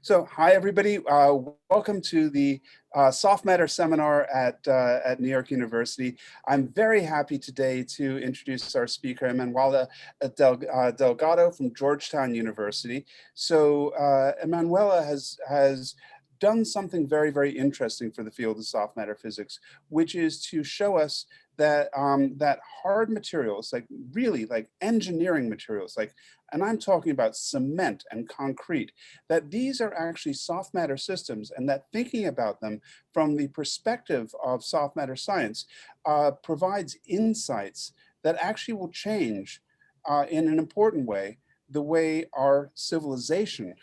So, hi everybody. Welcome to the Soft Matter Seminar at New York University. I'm very happy today to introduce our speaker, Emanuela Del Gado from Georgetown University. So, Emanuela has done something very, very interesting for the field of soft matter physics, which is to show us that that hard materials, like engineering materials, and I'm talking about cement and concrete, that these are actually soft matter systems, and that thinking about them from the perspective of soft matter science provides insights that actually will change in an important way the way our civilization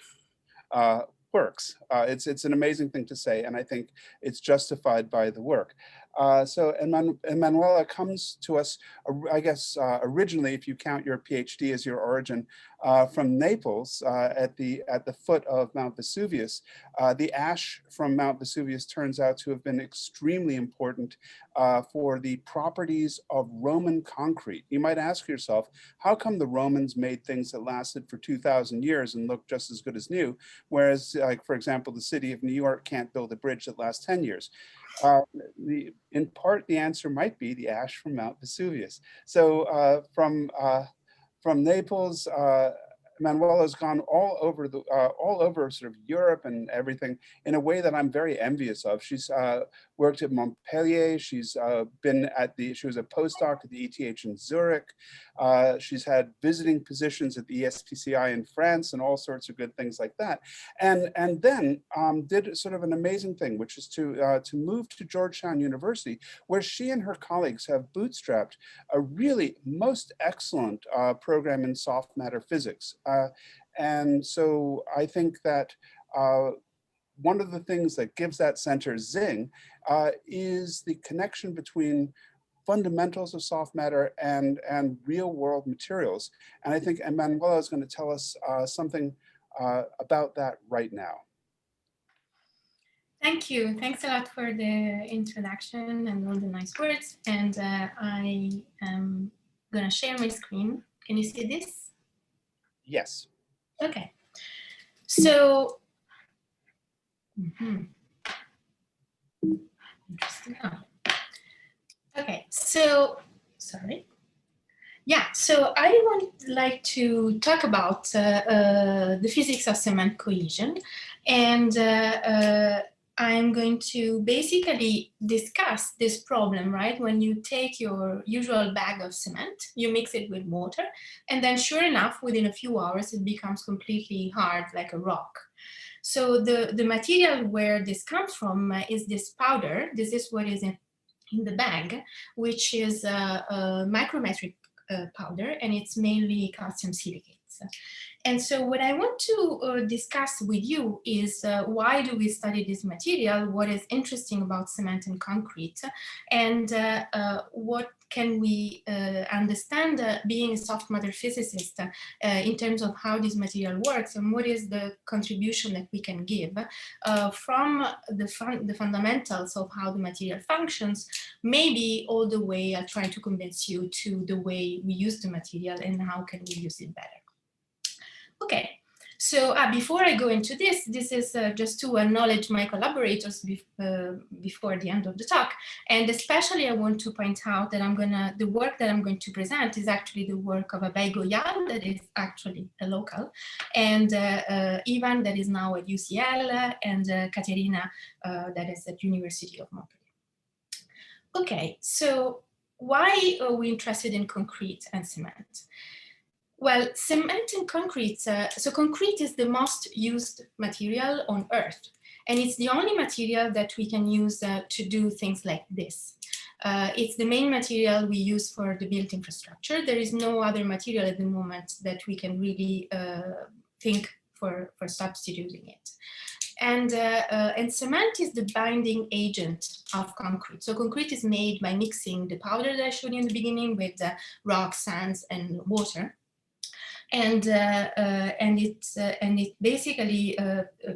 works. It's an amazing thing to say, and I think it's justified by the work. So Emanuela comes to us, I guess, originally, if you count your PhD as your origin, from Naples at the foot of Mount Vesuvius. The ash from Mount Vesuvius turns out to have been extremely important for the properties of Roman concrete. You might ask yourself, how come the Romans made things that lasted for 2,000 years and looked just as good as new, whereas, like, for example, the city of New York can't build a bridge that lasts 10 years? In part, the answer might be the ash from Mount Vesuvius. So from Naples, Manuela's gone all over sort of Europe and everything in a way that I'm very envious of. She's worked at Montpellier. She was a postdoc at the ETH in Zurich. She's had visiting positions at the ESPCI in France and all sorts of good things like that. And then did sort of an amazing thing, which is to move to Georgetown University, where she and her colleagues have bootstrapped a really most excellent program in soft matter physics. And so I think that one of the things that gives that center zing is the connection between fundamentals of soft matter and real world materials. And I think Emanuela is going to tell us something about that right now. Thank you. Thanks a lot for the introduction and all the nice words. And I am going to share my screen. Can you see this? Yes. Okay. So, interesting. Oh. Okay. So, sorry. Yeah. So I would like to talk about the physics of cement cohesion, and I'm going to basically discuss this problem, right? When you take your usual bag of cement, you mix it with water, and then sure enough, within a few hours, it becomes completely hard, like a rock. So the material where this comes from is this powder. This is what is in the bag, which is a micrometric powder, and it's mainly calcium silicates. And so what I want to discuss with you is why do we study this material, what is interesting about cement and concrete, and what can we understand being a soft matter physicist in terms of how this material works, and what is the contribution that we can give from the fundamentals of how the material functions, maybe all the way I'll try to convince you to the way we use the material and how can we use it better. Okay, so before I go into this is just to acknowledge my collaborators before the end of the talk. And especially I want to point out that the work that I'm going to present is actually the work of Abhay Goyal, that is actually a local, and Ivan, that is now at UCL, and Katerina, that is at University of Montpellier. Okay, so why are we interested in concrete and cement? Well, cement and concrete, so concrete is the most used material on Earth. And it's the only material that we can use to do things like this. It's the main material we use for the built infrastructure. There is no other material at the moment that we can really think for substituting it. And cement is the binding agent of concrete. So concrete is made by mixing the powder that I showed you in the beginning with rocks, sands, and water. And it basically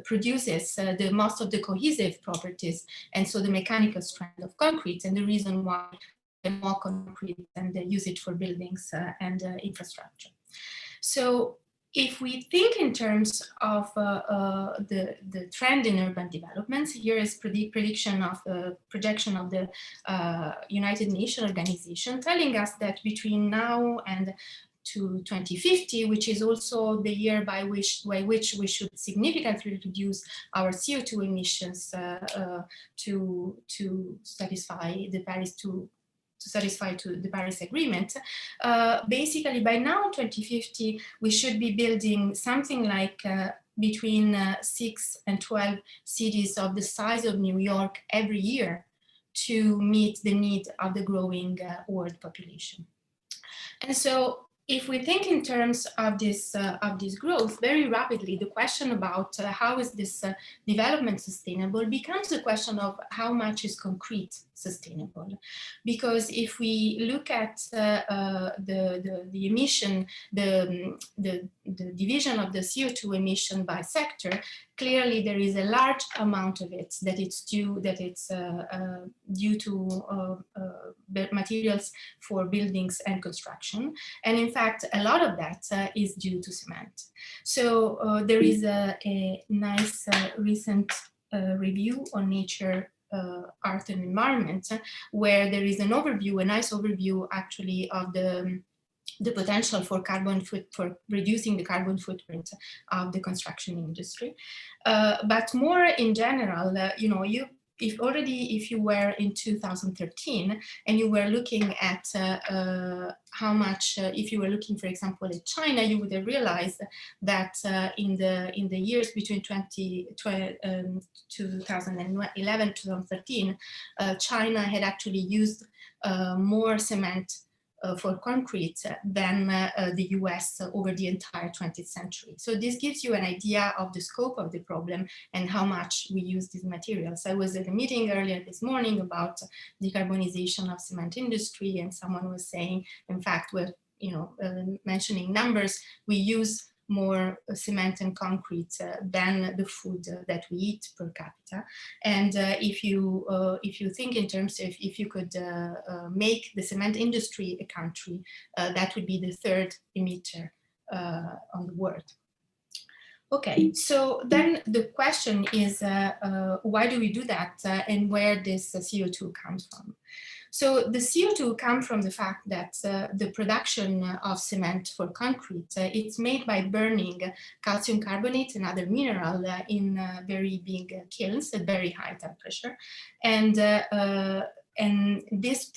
produces the most of the cohesive properties, and so the mechanical strength of concrete, and the reason why they more concrete and they use it for buildings and infrastructure. So if we think in terms of the trend in urban developments, here is projection of the United Nations organization telling us that between now and to 2050, which is also the year by which we should significantly reduce our CO2 emissions to satisfy the Paris Agreement. Basically, by now, 2050, we should be building something like between 6 and 12 cities of the size of New York every year to meet the need of the growing world population. And so, if we think in terms of this growth, very rapidly, the question about how is this development sustainable becomes the question of how much is concrete sustainable. Because if we look at the emission, the division of the CO2 emission by sector, clearly there is a large amount of it that it's due to materials for buildings and construction. And in fact, a lot of that is due to cement. So there is a nice recent review on Nature, Art and Environment, where there is an overview, a nice overview actually of the potential for reducing the carbon footprint of the construction industry. But more in general, if you were in 2013 and you were looking at how much, if you were looking, for example, at China, you would have realized that in the years between 2011 2013, China had actually used more cement for concrete than the US over the entire 20th century. So this gives you an idea of the scope of the problem and how much we use these materials. I was at a meeting earlier this morning about decarbonization of cement industry, and someone was saying, in fact, we're mentioning numbers, we use more cement and concrete than the food that we eat per capita. And if you think in terms of if you could make the cement industry a country, that would be the third emitter on the world. Okay, so then the question is, why do we do that and where this CO2 comes from? So the CO2 comes from the fact that the production of cement for concrete, it's made by burning calcium carbonate and other mineral in very big kilns at very high temperature. And this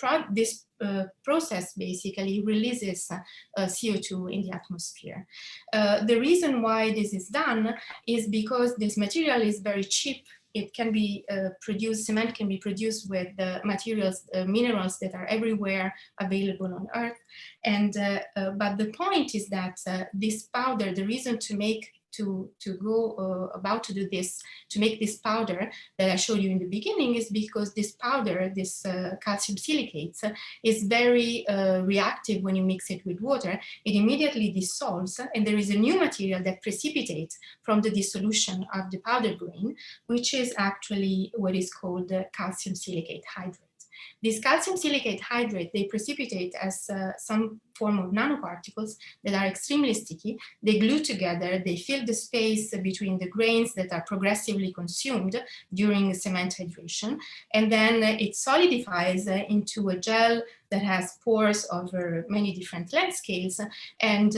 process basically releases CO2 in the atmosphere. The reason why this is done is because this material is very cheap. It can be produced, cement can be produced with materials, minerals that are everywhere available on Earth. And but the point is that this powder, the reason to make make this powder that I showed you in the beginning is because this powder, this calcium silicates, is very reactive when you mix it with water. It immediately dissolves, and there is a new material that precipitates from the dissolution of the powder grain, which is actually what is called calcium silicate hydrate. This calcium silicate hydrate, they precipitate as some form of nanoparticles that are extremely sticky. They glue together, they fill the space between the grains that are progressively consumed during cement hydration. And then it solidifies into a gel that has pores over many different length scales and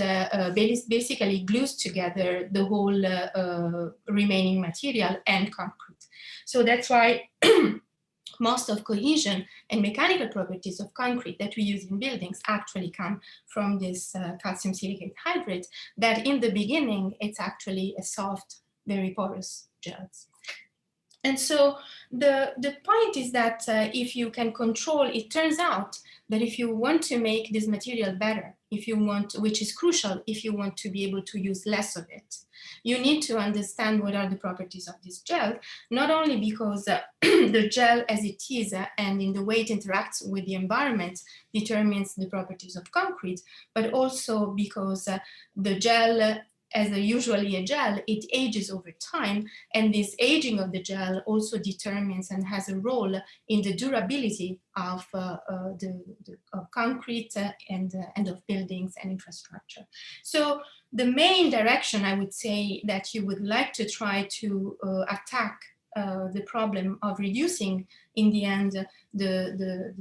basically glues together the whole remaining material and concrete. So that's why most of cohesion and mechanical properties of concrete that we use in buildings actually come from this calcium silicate hydrate that in the beginning, it's actually a soft, very porous gel. And so the point is that if you can control, it turns out that if you want to make this material better, if you want, which is crucial if you want to be able to use less of it, you need to understand what are the properties of this gel, not only because the gel as it is and in the way it interacts with the environment determines the properties of concrete, but also because the gel as usually a gel, it ages over time, and this aging of the gel also determines and has a role in the durability of of concrete and of buildings and infrastructure. So the main direction, I would say, that you would like to try to attack the problem of reducing, in the end, the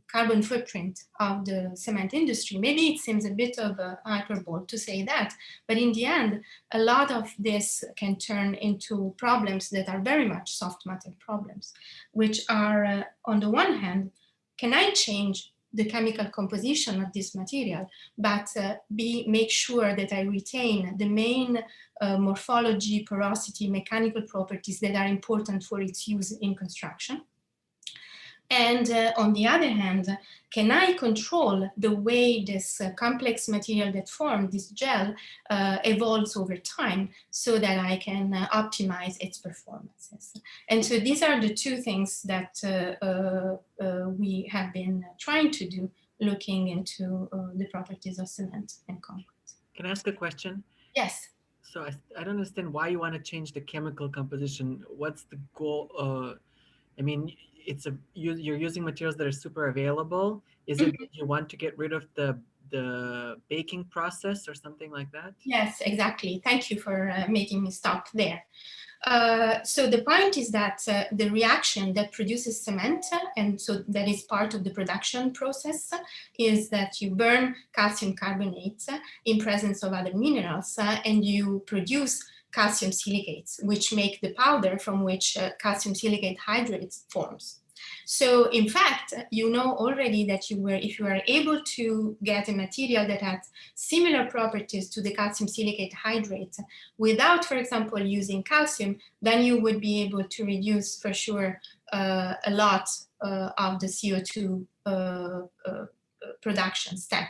carbon footprint of the cement industry. Maybe it seems a bit of a hyperbole to say that, but in the end, a lot of this can turn into problems that are very much soft matter problems, which are, on the one hand, can I change the chemical composition of this material, but make sure that I retain the main morphology, porosity, mechanical properties that are important for its use in construction. And on the other hand, can I control the way this complex material that formed this gel evolves over time so that I can optimize its performances? And so these are the two things that we have been trying to do, looking into the properties of cement and concrete. Can I ask a question? Yes. So I don't understand why you want to change the chemical composition. What's the goal? I mean, you're using materials that are super available. Is it that you want to get rid of the baking process or something like that? Yes, exactly. Thank you for making me stop there. So the point is that the reaction that produces cement, and so that is part of the production process, is that you burn calcium carbonate in presence of other minerals, and you produce calcium silicates, which make the powder from which calcium silicate hydrate forms. So in fact, you know already that if you are able to get a material that has similar properties to the calcium silicate hydrate without, for example, using calcium, then you would be able to reduce for sure a lot of the CO2 production step,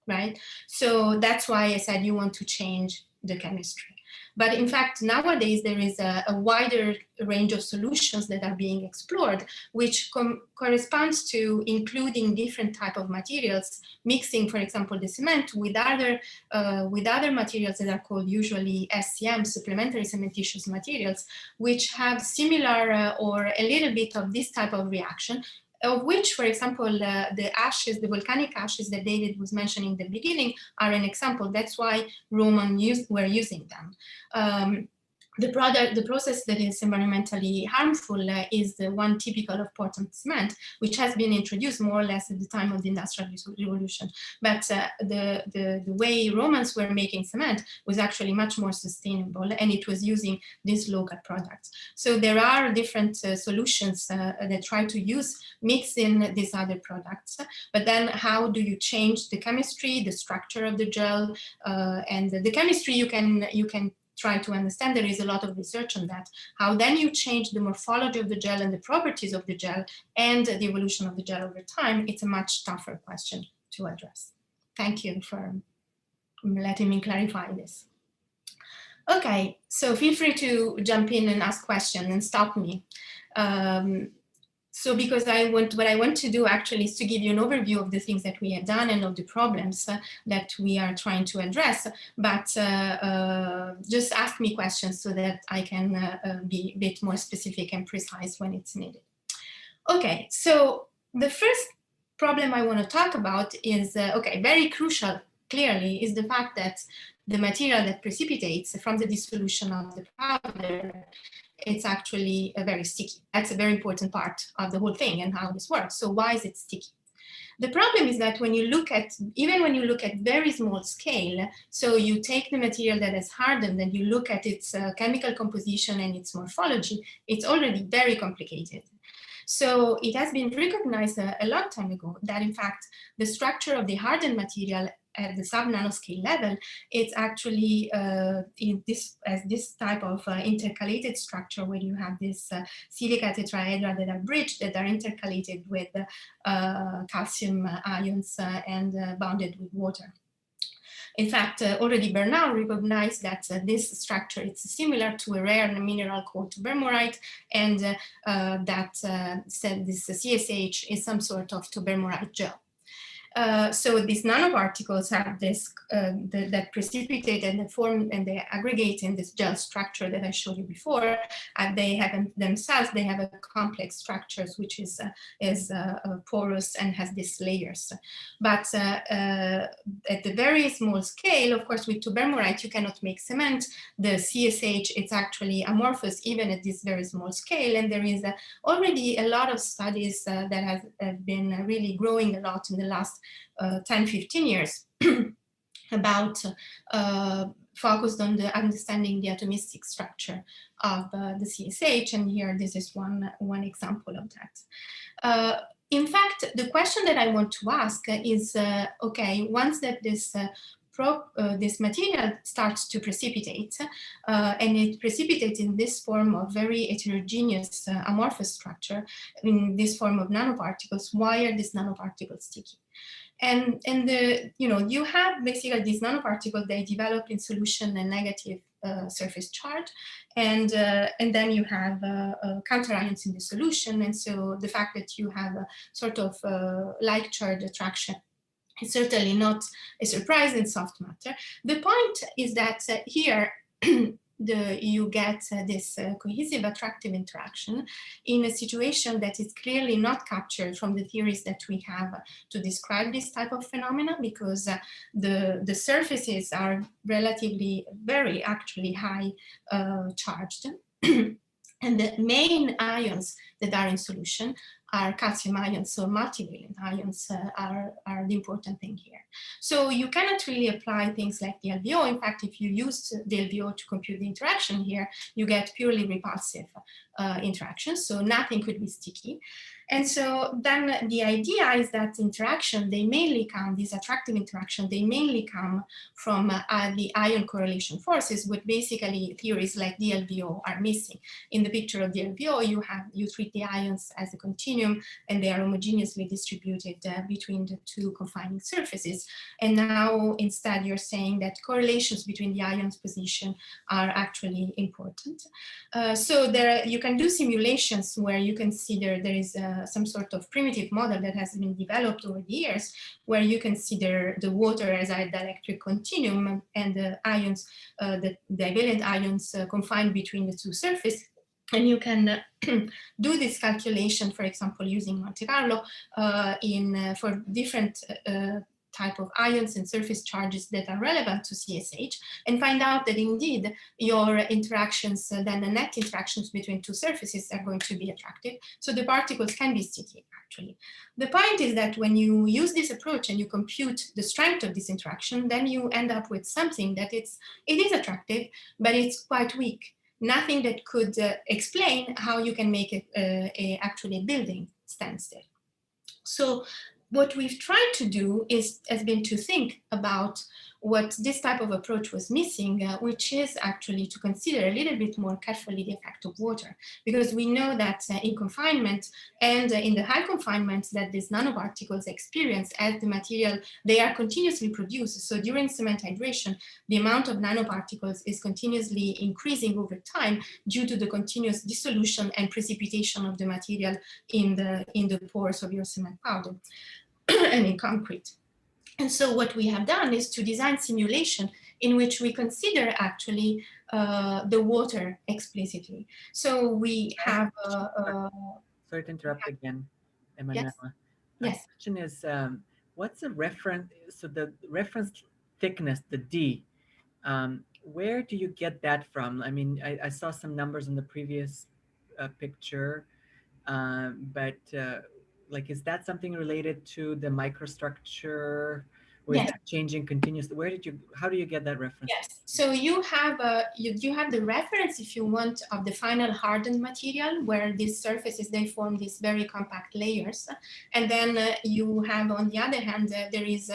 right? So that's why I said you want to change the chemistry. But in fact, nowadays, there is a wider range of solutions that are being explored, which corresponds to including different type of materials, mixing, for example, the cement with other materials that are called usually SCM, supplementary cementitious materials, which have similar or a little bit of this type of reaction, of which, for example, the ashes, the volcanic ashes that David was mentioning in the beginning are an example. That's why Romans were using them. The process that is environmentally harmful is the one typical of Portland cement, which has been introduced more or less at the time of the Industrial Revolution. But the way Romans were making cement was actually much more sustainable, and it was using these local products. So there are different solutions that try to mix in these other products. But then how do you change the chemistry, the structure of the gel, and the chemistry you can try to understand. There is a lot of research on that. How then you change the morphology of the gel and the properties of the gel and the evolution of the gel over time, it's a much tougher question to address. Thank you for letting me clarify this. Okay, so feel free to jump in and ask questions and stop me. So because what I want to do actually is to give you an overview of the things that we have done and of the problems that we are trying to address, but just ask me questions so that I can be a bit more specific and precise when it's needed. Okay, so the first problem I want to talk about is, very crucial, clearly, is the fact that the material that precipitates from the dissolution of the powder, it's actually very sticky. That's a very important part of the whole thing and how this works. So why is it sticky? The problem is that even when you look at very small scale, so you take the material that is hardened and you look at its chemical composition and its morphology, it's already very complicated. So it has been recognized a long time ago that in fact, the structure of the hardened material at the sub-nanoscale level, it's actually this type of intercalated structure where you have this silica tetrahedra that are bridged, that are intercalated with calcium ions and bounded with water. In fact, already Bernal recognized that this structure is similar to a rare mineral called tubermorite, and that said this CSH is some sort of tubermorite gel. So these nanoparticles have this that precipitate and they form and they aggregate in this gel structure that I showed you before. And they have themselves, they have a complex structures which is porous and has these layers. But at the very small scale, of course, with tubermorite you cannot make cement. The CSH, it's actually amorphous even at this very small scale, and there is already a lot of studies that have been really growing a lot in the last 10-15 years about focused on the understanding the atomistic structure of the CSH, and here this is one example of that. In fact, the question that I want to ask is, okay, once that this material starts to precipitate, and it precipitates in this form of very heterogeneous amorphous structure, in this form of nanoparticles, why are these nanoparticles sticky? And you have basically these nanoparticles, they develop in solution a negative surface charge, and then you have counter ions in the solution, and so the fact that you have a sort of like charge attraction, it's certainly not a surprise in soft matter. The point is that here you get this cohesive attractive interaction in a situation that is clearly not captured from the theories that we have to describe this type of phenomena, because the surfaces are relatively very actually high charged. And the main ions that are in solution are calcium ions, so multivalent ions are the important thing here. So you cannot really apply things like the LVO. In fact, if you use the LVO to compute the interaction here, you get purely repulsive interactions, so nothing could be sticky. And so then the idea is that interaction, they mainly come, these attractive interactions, they mainly come from the ion correlation forces, what basically theories like the LVO are missing. In the picture of the LVO, you treat the ions as a continuum, and they are homogeneously distributed between the two confining surfaces. And now instead you're saying that correlations between the ions position are actually important. So you can do simulations where you consider there is some sort of primitive model that has been developed over the years, where you consider the water as a dielectric continuum and the ions, the divalent ions confined between the two surfaces. And you can do this calculation, for example, using Monte Carlo for different type of ions and surface charges that are relevant to CSH, and find out that indeed your interactions, then the net interactions between two surfaces are going to be attractive. So the particles can be sticky, actually. The point is that when you use this approach and you compute the strength of this interaction, then you end up with something that it is attractive, but it's quite weak. Nothing that could explain how you can make it actually a building stand still. So what we've tried to do has been to think about what this type of approach was missing, which is actually to consider a little bit more carefully the effect of water, because we know that in confinement and in the high confinement that these nanoparticles experience as the material, they are continuously produced. So during cement hydration, the amount of nanoparticles is continuously increasing over time due to the continuous dissolution and precipitation of the material in the pores of your cement powder and in concrete. And so what we have done is to design simulation in which we consider actually the water explicitly. So we have... Sorry to interrupt again, Emanuela. Yes. The question is, what's the reference, so the reference thickness, the D, where do you get that from? I mean, I saw some numbers in the previous picture, but like, is that something related to the microstructure, or is that changing continuously? How do you get that reference? Yes, so you have you have the reference, if you want, of the final hardened material, where these surfaces, they form these very compact layers. And then you have, on the other hand, there is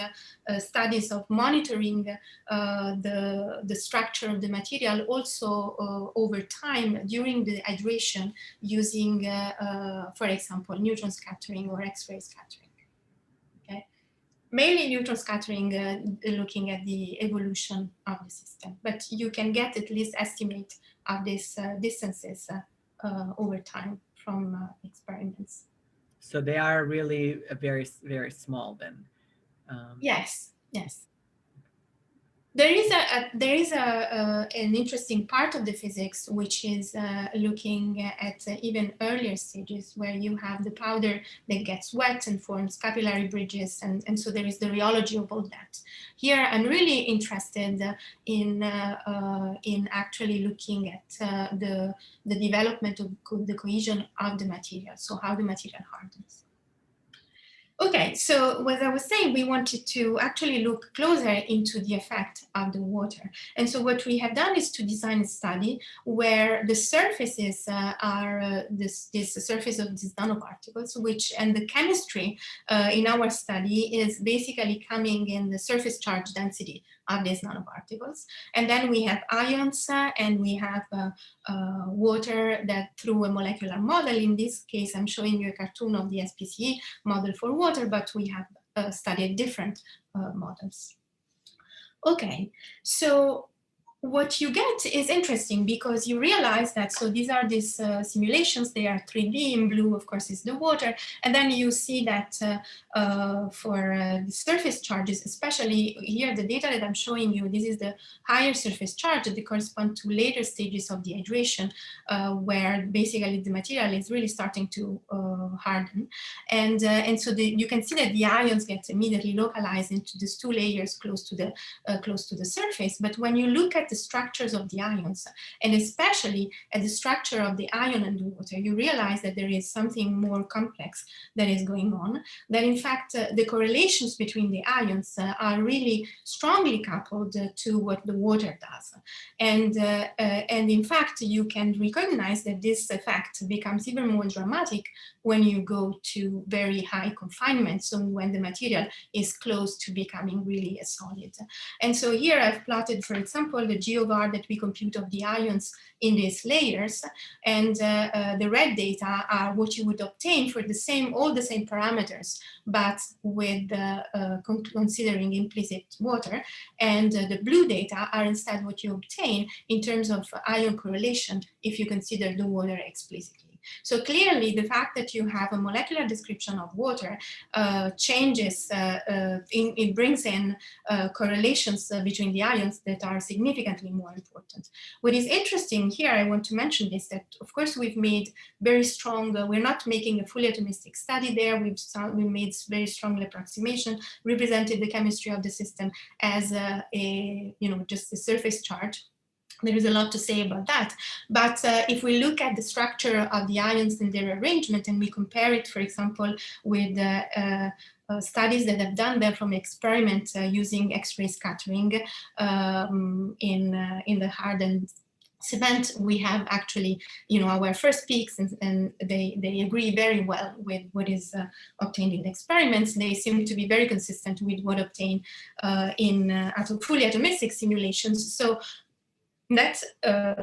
studies of monitoring the structure of the material also over time during the hydration using, for example, neutron scattering or X-ray scattering. Okay, mainly neutron scattering, looking at the evolution of the system, but you can get at least estimate of these distances over time from experiments. So they are really very, very small then. Yes, yes. There is an interesting part of the physics which is looking at even earlier stages where you have the powder that gets wet and forms capillary bridges, and so there is the rheology of all that. Here I'm really interested in actually looking at the development of the cohesion of the material, so how the material hardens. Okay, so as I was saying, we wanted to actually look closer into the effect of the water. And so what we have done is to design a study where the surfaces are this surface of these nanoparticles, and the chemistry in our study is basically coming in the surface charge density of these nanoparticles. And then we have ions and we have water that through a molecular model. In this case, I'm showing you a cartoon of the SPCE model for water, but we have studied different models. Okay, so what you get is interesting because you realize that, so these are these simulations, they are 3D. In blue, of course, is the water. And then you see that for the surface charges, especially here, the data that I'm showing you, this is the higher surface charge that correspond to later stages of dehydration, where basically the material is really starting to harden. And so you can see that the ions get immediately localized into these two layers close to the surface. But when you look at the structures of the ions, and especially at the structure of the ion and the water, you realize that there is something more complex that is going on, that in fact the correlations between the ions are really strongly coupled to what the water does. And in fact, you can recognize that this effect becomes even more dramatic when you go to very high confinement, so when the material is close to becoming really a solid. And so here I've plotted, for example, the GeoVar that we compute of the ions in these layers, and the red data are what you would obtain for all the same parameters, but with considering implicit water, and the blue data are instead what you obtain in terms of ion correlation if you consider the water explicitly. So clearly, the fact that you have a molecular description of water changes, it brings in correlations between the ions that are significantly more important. What is interesting here, I want to mention is that, of course, we've made very strong, we're not making a fully atomistic study there, we made very strong approximation, represented the chemistry of the system as just a surface charge. There is a lot to say about that. But if we look at the structure of the ions and their arrangement, and we compare it, for example, with studies that have done them from experiments using X-ray scattering in the hardened cement, we have actually, our first peaks, and they agree very well with what is obtained in experiments. They seem to be very consistent with what obtained in fully atomistic simulations. So that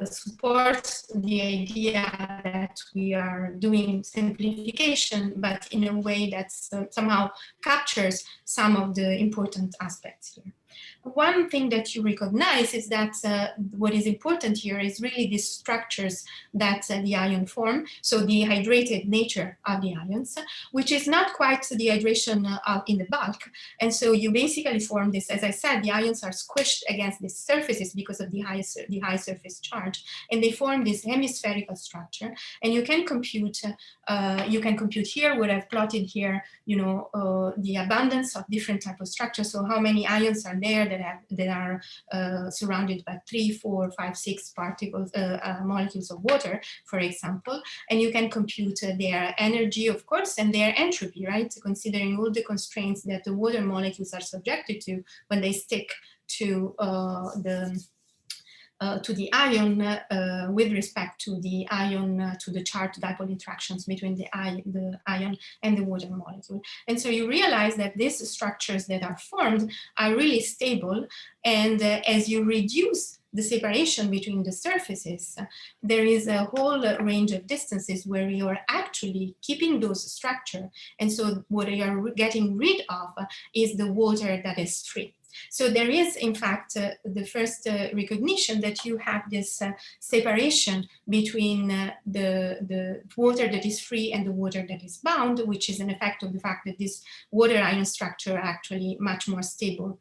supports the idea that we are doing simplification, but in a way that somehow captures some of the important aspects here. One thing that you recognize is that what is important here is really these structures that the ion form, so the hydrated nature of the ions, which is not quite the hydration in the bulk. And so you basically form this, as I said, the ions are squished against these surfaces because of the high surface charge, and they form this hemispherical structure. And you can compute here what I've plotted here, the abundance of different types of structures. So how many ions are there that are surrounded by 3, 4, 5, 6 particles, molecules of water, for example, and you can compute their energy, of course, and their entropy, right? Considering all the constraints that the water molecules are subjected to when they stick to the ion with respect to the ion, to the charged dipole interactions between the ion and the water molecule. And so you realize that these structures that are formed are really stable. And as you reduce the separation between the surfaces, there is a whole range of distances where you're actually keeping those structures. And so what you're getting rid of is the water that is free. So there is, in fact, the first recognition that you have this separation between the water that is free and the water that is bound, which is an effect of the fact that this water ion structure are actually much more stable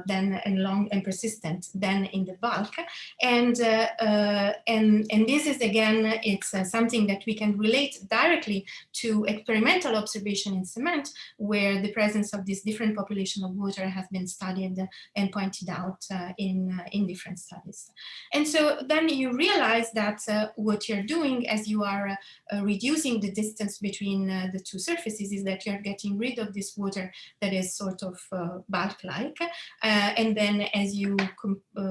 than and long and persistent than in the bulk. And this is, again, it's something that we can relate directly to experimental observation in cement, where the presence of this different population of water has been studied and pointed out in different studies. And so then you realize that what you're doing as you are reducing the distance between the two surfaces is that you're getting rid of this water that is sort of bulk-like. And then as you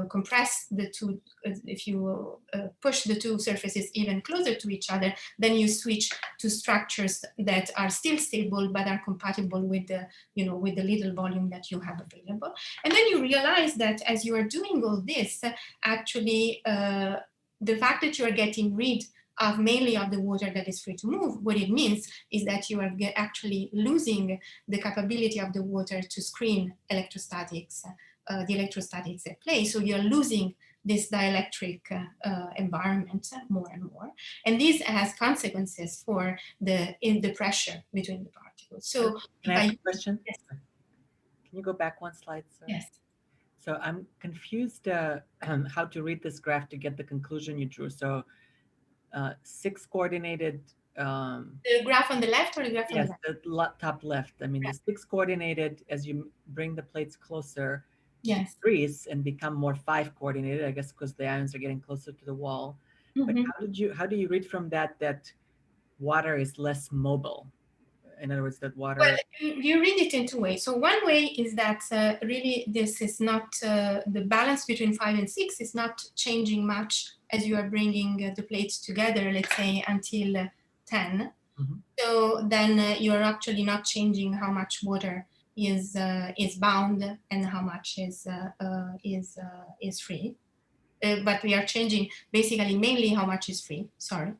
compress the two, if you push the two surfaces even closer to each other, then you switch to structures that are still stable but are compatible with the, with the little volume that you have available. And then you realize that as you are doing all this, actually the fact that you are getting rid of mainly of the water that is free to move, what it means is that you are actually losing the capability of the water to screen electrostatics, the electrostatics at play. So you're losing this dielectric environment more and more. And this has consequences for the pressure between the particles. So can I ask a question? Yes. Can you go back one slide, sir? Yes. So I'm confused how to read this graph to get the conclusion you drew. So 6 coordinated. The graph on the left or the graph on the right? Yes, the top left. I mean, the 6 coordinated, as you bring the plates closer, yes, increase and become more 5 coordinated, I guess, because the ions are getting closer to the wall. But how do you read from that water is less mobile? In other words, that water. Well, you read it in two ways. So one way is that really this is not, the balance between 5 and 6 is not changing much as you are bringing the plates together, let's say until 10. So then you're actually not changing how much water is bound and how much is free. But we are changing basically mainly how much is free, sorry.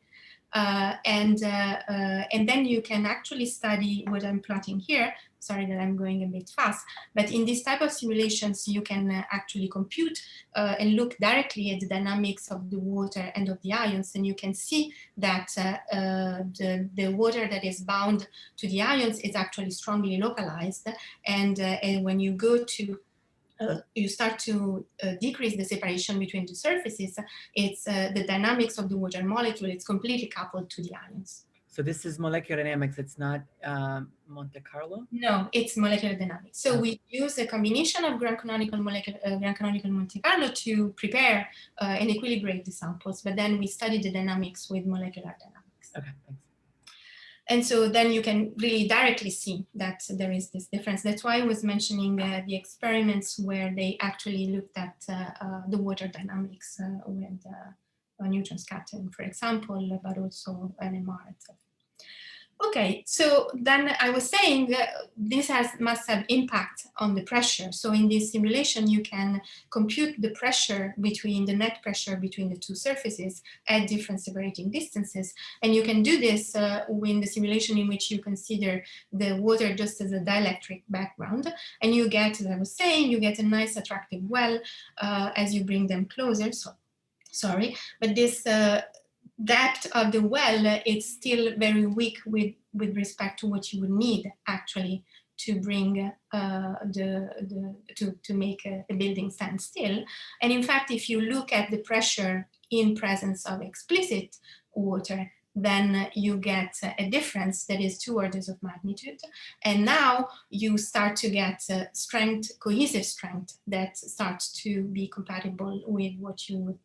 And then you can actually study what I'm plotting here. Sorry that I'm going a bit fast, but in this type of simulations, you can actually compute and look directly at the dynamics of the water and of the ions, and you can see that the water that is bound to the ions is actually strongly localized, and when you go to you start to decrease the separation between the surfaces, it's the dynamics of the water molecule, it's completely coupled to the ions. So this is molecular dynamics, it's not Monte Carlo? No, it's molecular dynamics. So we use a combination of grand canonical Monte Carlo to prepare and equilibrate the samples, but then we study the dynamics with molecular dynamics. Okay, thanks. And so then you can really directly see that there is this difference. That's why I was mentioning the experiments where they actually looked at the water dynamics with neutron scattering, for example, but also NMR, etc. Okay, so then I was saying this must have impact on the pressure. So in this simulation, you can compute the pressure between the net pressure between the two surfaces at different separating distances. And you can do this in the simulation in which you consider the water just as a dielectric background. And you get, as I was saying, you get a nice attractive well as you bring them closer. So, sorry, but this depth of the well, it's still very weak with respect to what you would need actually to bring to make a building stand still. And in fact, if you look at the pressure in presence of explicit water, then you get a difference that is 2 orders of magnitude. And now you start to get strength, cohesive strength that starts to be compatible with what you would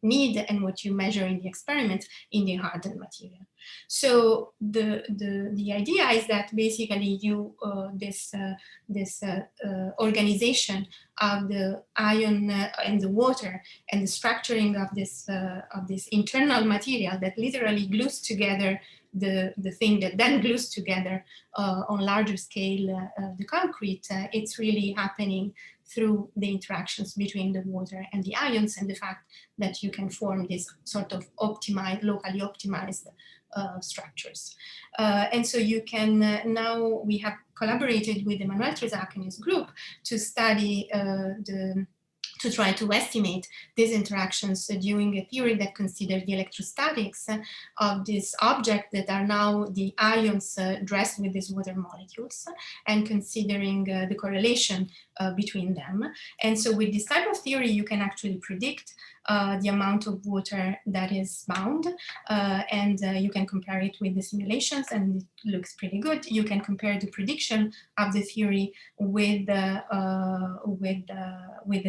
need and what you measure in the experiment in the hardened material. So the idea is that basically you this organization of the ion and the water and the structuring of this internal material that literally glues together the thing that then glues together on larger scale the concrete, it's really happening through the interactions between the water and the ions, and the fact that you can form this sort of optimized, locally optimized structures. And so you can, now we have collaborated with Emanuela Del Gado and his group to study to try to estimate these interactions during a theory that considers the electrostatics of this object that are now the ions dressed with these water molecules, and considering the correlation between them. And so with this type of theory, you can actually predict the amount of water that is bound, and you can compare it with the simulations, and it looks pretty good. You can compare the prediction of the theory with the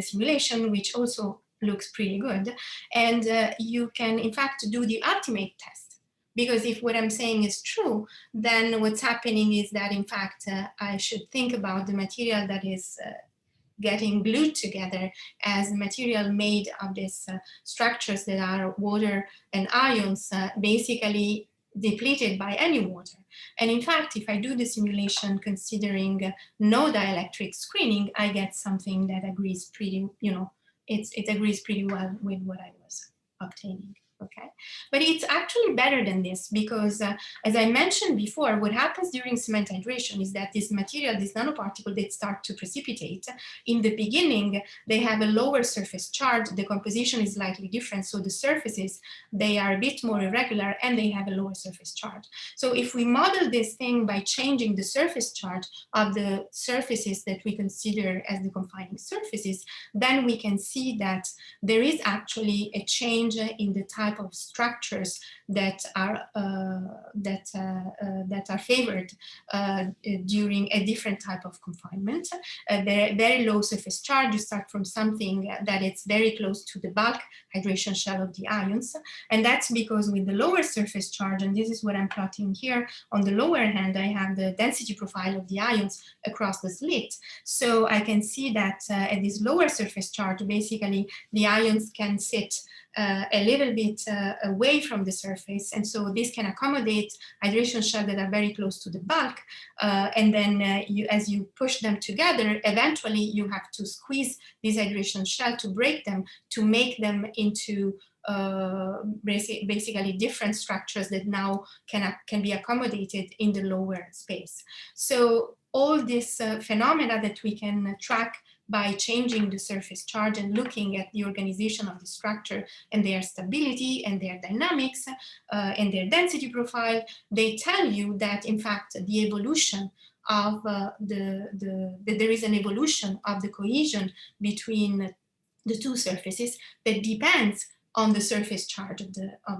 simulation, which also looks pretty good. And you can, in fact, do the ultimate test. Because if what I'm saying is true, then what's happening is that, in fact, I should think about the material that is getting glued together as material made of these structures that are water and ions, basically depleted by any water. And in fact, if I do the simulation considering no dielectric screening, I get something that agrees pretty, it agrees pretty well with what I was obtaining. Okay, but it's actually better than this, because as I mentioned before, what happens during cement hydration is that this material, this nanoparticle, they start to precipitate. In the beginning, they have a lower surface charge. The composition is slightly different. So the surfaces, they are a bit more irregular, and they have a lower surface charge. So if we model this thing by changing the surface charge of the surfaces that we consider as the confining surfaces, then we can see that there is actually a change in the type of structures that are favored during a different type of confinement. Very low surface charge. You start from something that is very close to the bulk hydration shell of the ions, and that's because with the lower surface charge, and this is what I'm plotting here, on the lower hand I have the density profile of the ions across the slit. So I can see that at this lower surface charge, basically the ions can sit a little bit away from the surface, and so this can accommodate hydration shells that are very close to the bulk, and then as you push them together, eventually you have to squeeze this hydration shell to break them, to make them into basically different structures that now can be accommodated in the lower space. So all this phenomena that we can track by changing the surface charge and looking at the organization of the structure and their stability and their dynamics and their density profile, they tell you that, in fact, the evolution of that there is an evolution of the cohesion between the two surfaces that depends on the surface charge of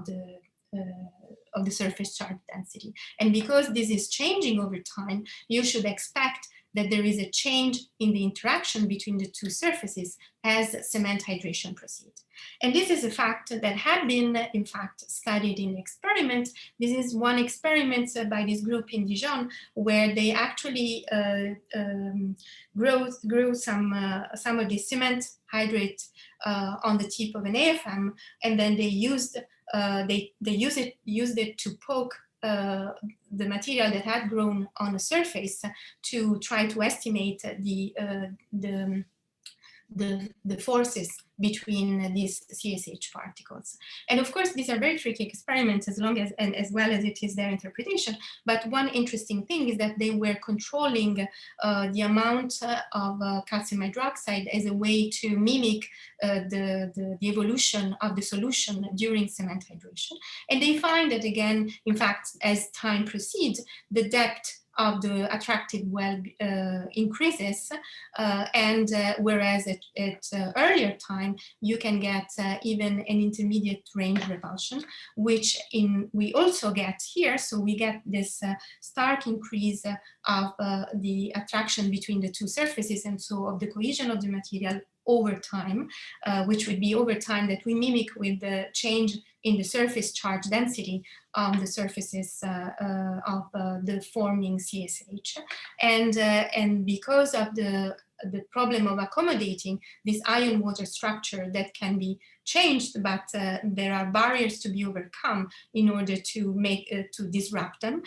the surface charge density. And because this is changing over time, you should expect that there is a change in the interaction between the two surfaces as cement hydration proceeds. And this is a fact that had been, in fact, studied in experiments. This is one experiment by this group in Dijon, where they actually grew some of the cement hydrate on the tip of an AFM, and then they used it to poke the material that had grown on the surface to try to estimate the forces between these CSH particles. And of course, these are very tricky experiments as well as it is their interpretation. But one interesting thing is that they were controlling the amount of calcium hydroxide as a way to mimic the evolution of the solution during cement hydration. And they find that, again, in fact, as time proceeds, the depth of the attractive well increases, and whereas at earlier time, you can get even an intermediate range repulsion, which we also get here. So we get this stark increase of the attraction between the two surfaces, and so of the cohesion of the material over time, which would be over time that we mimic with the change in the surface charge density on the surfaces of the forming CSH. And because of the the problem of accommodating this ion water structure that can be changed, but there are barriers to be overcome in order to make to disrupt them.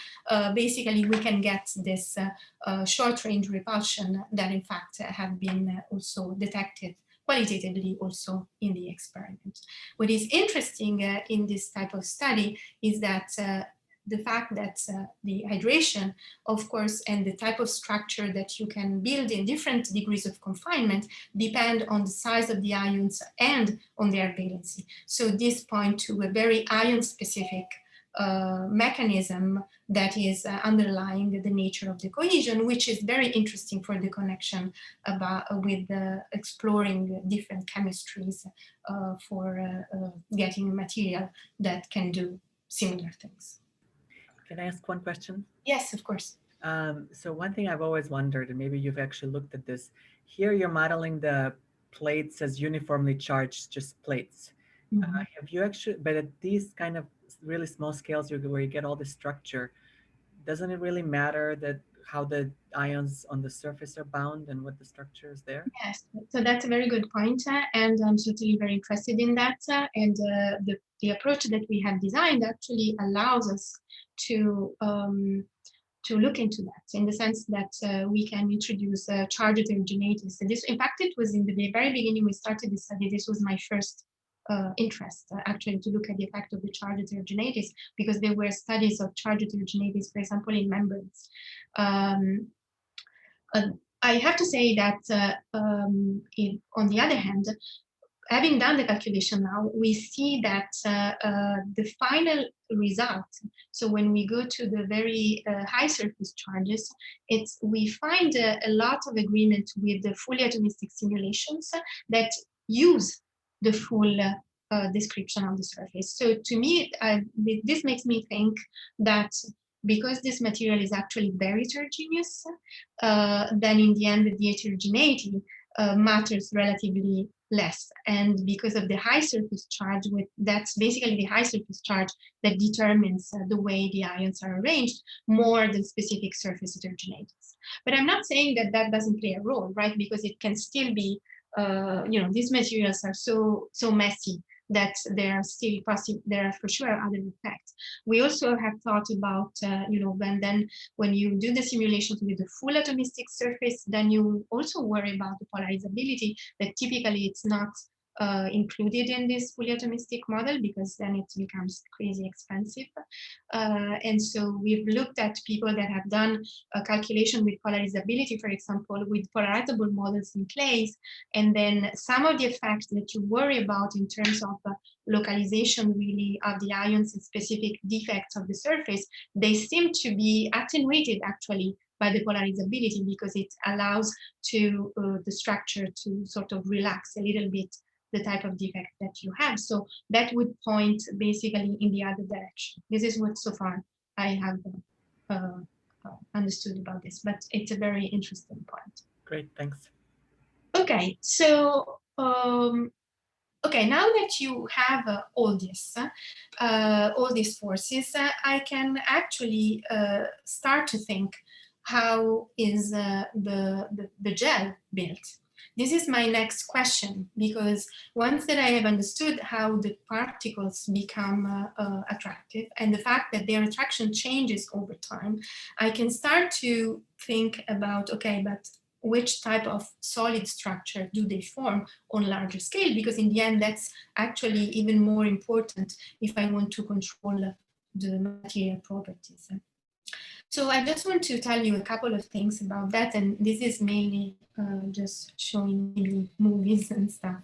Basically, we can get this short-range repulsion that in fact have been also detected qualitatively also in the experiment. What is interesting in this type of study is that the fact that the hydration, of course, and the type of structure that you can build in different degrees of confinement depend on the size of the ions and on their valency. So this points to a very ion-specific mechanism that is underlying the nature of the cohesion, which is very interesting for the connection with exploring different chemistries for getting material that can do similar things. Can I ask one question? Yes, of course. So one thing I've always wondered, and maybe you've actually looked at this, here you're modeling the plates as uniformly charged, just plates. Mm-hmm. Have you actually, but at these kind of really small scales where you get all the structure, doesn't it really matter that how the ions on the surface are bound and what the structure is there? Yes, so that's a very good point, and I'm certainly very interested in that. And the approach that we have designed actually allows us to look into that, in the sense that we can introduce charge heterogeneity. So this, in fact, it was in the very beginning we started this study. This was my first interest, actually, to look at the effect of the charge heterogeneities, because there were studies of charge heterogeneities, for example, in membranes. I have to say that on the other hand, having done the calculation now, we see that the final result, so when we go to the very high surface charges, we find a lot of agreement with the fully atomistic simulations that use the full description of the surface. So to me, this makes me think that because this material is actually very heterogeneous, then in the end, the heterogeneity matters relatively less. And because of the high surface charge, that's basically the high surface charge that determines the way the ions are arranged more than specific surface heterogeneities. But I'm not saying that that doesn't play a role, right? Because it can still be, these materials are so messy that there are still possible, there are for sure other effects. We also have thought about, when you do the simulations with the full atomistic surface, then you also worry about the polarizability, that typically it's not included in this fully atomistic model, because then it becomes crazy expensive. And so we've looked at people that have done a calculation with polarizability, for example, with polarizable models in clays, and then some of the effects that you worry about in terms of localization really of the ions and specific defects of the surface, they seem to be attenuated actually by the polarizability, because it allows to the structure to sort of relax a little bit the type of defect that you have. So that would point basically in the other direction. This is what so far I have understood about this, but it's a very interesting point. Great, thanks. Okay, so okay, now that you have all these forces, I can actually start to think, how is the gel built? This is my next question, because once that I have understood how the particles become attractive and the fact that their attraction changes over time, I can start to think about, okay, but which type of solid structure do they form on larger scale? Because in the end, that's actually even more important if I want to control the material properties. So I just want to tell you a couple of things about that, and this is mainly just showing maybe movies and stuff.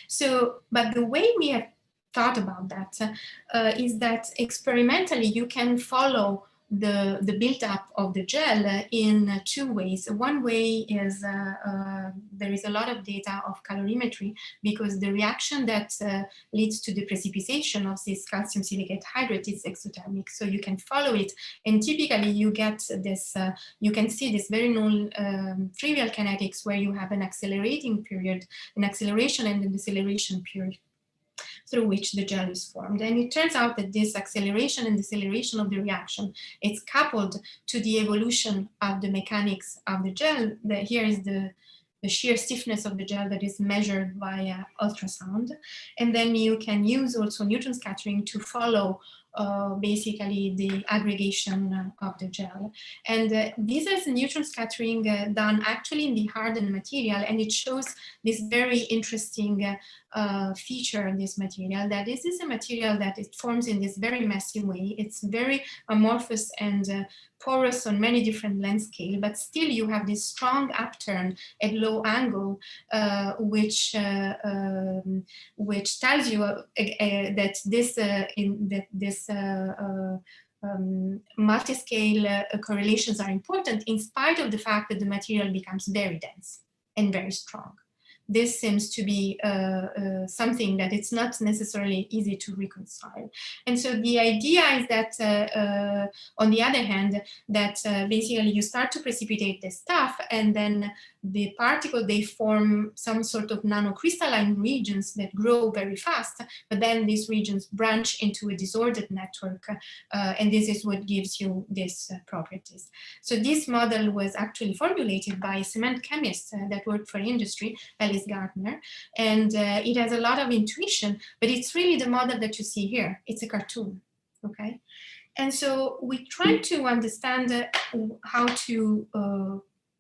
So, but the way we have thought about that is that experimentally you can follow the build-up of the gel in two ways. One way is there is a lot of data of calorimetry, because the reaction that leads to the precipitation of this calcium silicate hydrate is exothermic. So you can follow it, and typically you get this, you can see this very non-trivial kinetics where you have an accelerating period, an acceleration and a deceleration period through which the gel is formed. And it turns out that this acceleration and deceleration of the reaction is coupled to the evolution of the mechanics of the gel. Here is the the shear stiffness of the gel that is measured via ultrasound. And then you can use also neutron scattering to follow basically the aggregation of the gel. And this is neutron scattering done actually in the hardened material, and it shows this very interesting feature in this material, that this is a material that it forms in this very messy way. It's very amorphous and porous on many different length scale, but still you have this strong upturn at low angle, which tells you that this multi-scale correlations are important in spite of the fact that the material becomes very dense and very strong. This seems to be something that it's not necessarily easy to reconcile. And so the idea is that, on the other hand, that basically you start to precipitate this stuff, and then the particle, they form some sort of nanocrystalline regions that grow very fast, but then these regions branch into a disordered network, and this is what gives you these properties. So this model was actually formulated by a cement chemist that worked for industry, Gardner, and it has a lot of intuition, but it's really the model that you see here. It's a cartoon, okay? And so we try to understand how to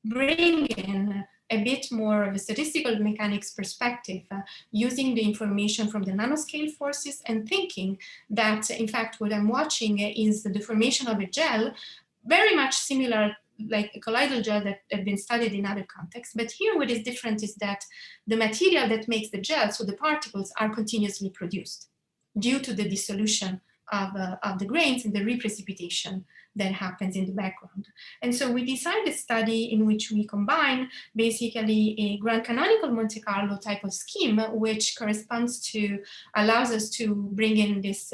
bring in a bit more of a statistical mechanics perspective using the information from the nanoscale forces, and thinking that, in fact, what I'm watching is the formation of a gel very much similar like a colloidal gel that had been studied in other contexts. But here what is different is that the material that makes the gel, so the particles, are continuously produced due to the dissolution of the grains and the reprecipitation that happens in the background. And so we designed a study in which we combine basically a grand canonical Monte Carlo type of scheme, which corresponds to, allows us to bring in this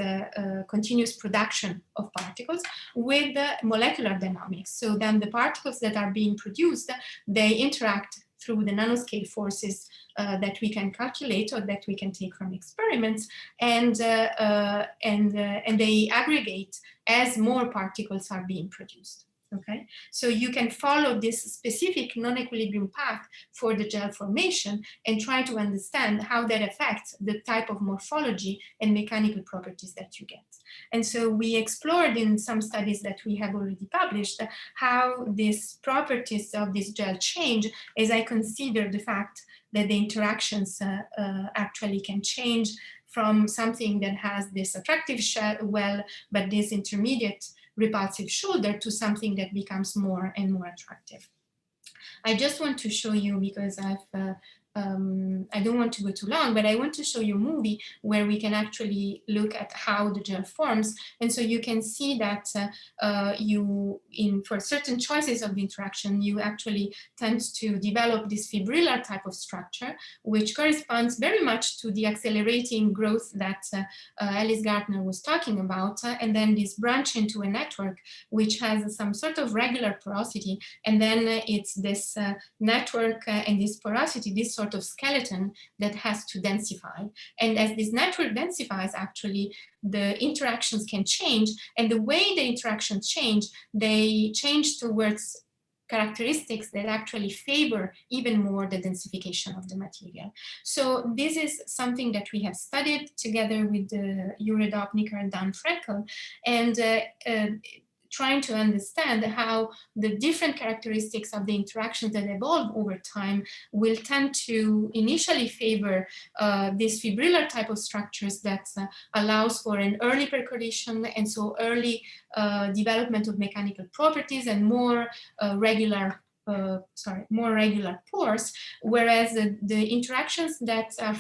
continuous production of particles with molecular dynamics. So then the particles that are being produced, they interact through the nanoscale forces that we can calculate or that we can take from experiments, and they aggregate as more particles are being produced. Okay, so you can follow this specific non-equilibrium path for the gel formation and try to understand how that affects the type of morphology and mechanical properties that you get. And so we explored in some studies that we have already published how these properties of this gel change as I consider the fact that the interactions actually can change from something that has this attractive well, but this intermediate repulsive shoulder, to something that becomes more and more attractive. I just want to show you, because I don't want to go too long, but I want to show you a movie where we can actually look at how the gel forms. And so you can see that for certain choices of the interaction, you actually tend to develop this fibrillar type of structure, which corresponds very much to the accelerating growth that Alice Gardner was talking about. And then this branch into a network, which has some sort of regular porosity. And then it's this network and this porosity, this sort of skeleton that has to densify. And as this network densifies, actually, the interactions can change. And the way the interactions change, they change towards characteristics that actually favor even more the densification of the material. So this is something that we have studied together with Jure Dobniker and Dan Freckel, and trying to understand how the different characteristics of the interactions that evolve over time will tend to initially favor this fibrillar type of structures that allows for an early percolation, and so early development of mechanical properties and more regular pores, whereas the interactions that are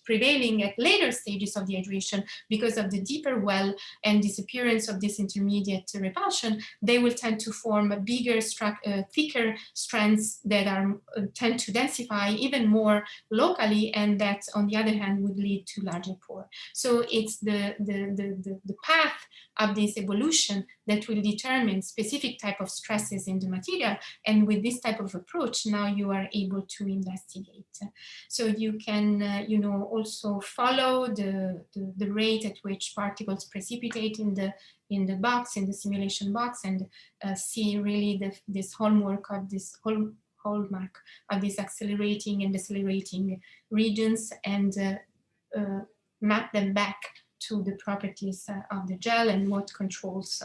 prevailing at later stages of the hydration, because of the deeper well and disappearance of this intermediate repulsion, they will tend to form a bigger, thicker strands that tend to densify even more locally, and that, on the other hand, would lead to larger pore. So it's the path of this evolution that will determine specific type of stresses in the material. And with this type of approach, now you are able to investigate. So you can, also follow the rate at which particles precipitate in the box, in the simulation box, and see really this hallmark of this hallmark of these accelerating and decelerating regions, and map them back to the properties of the gel and what controls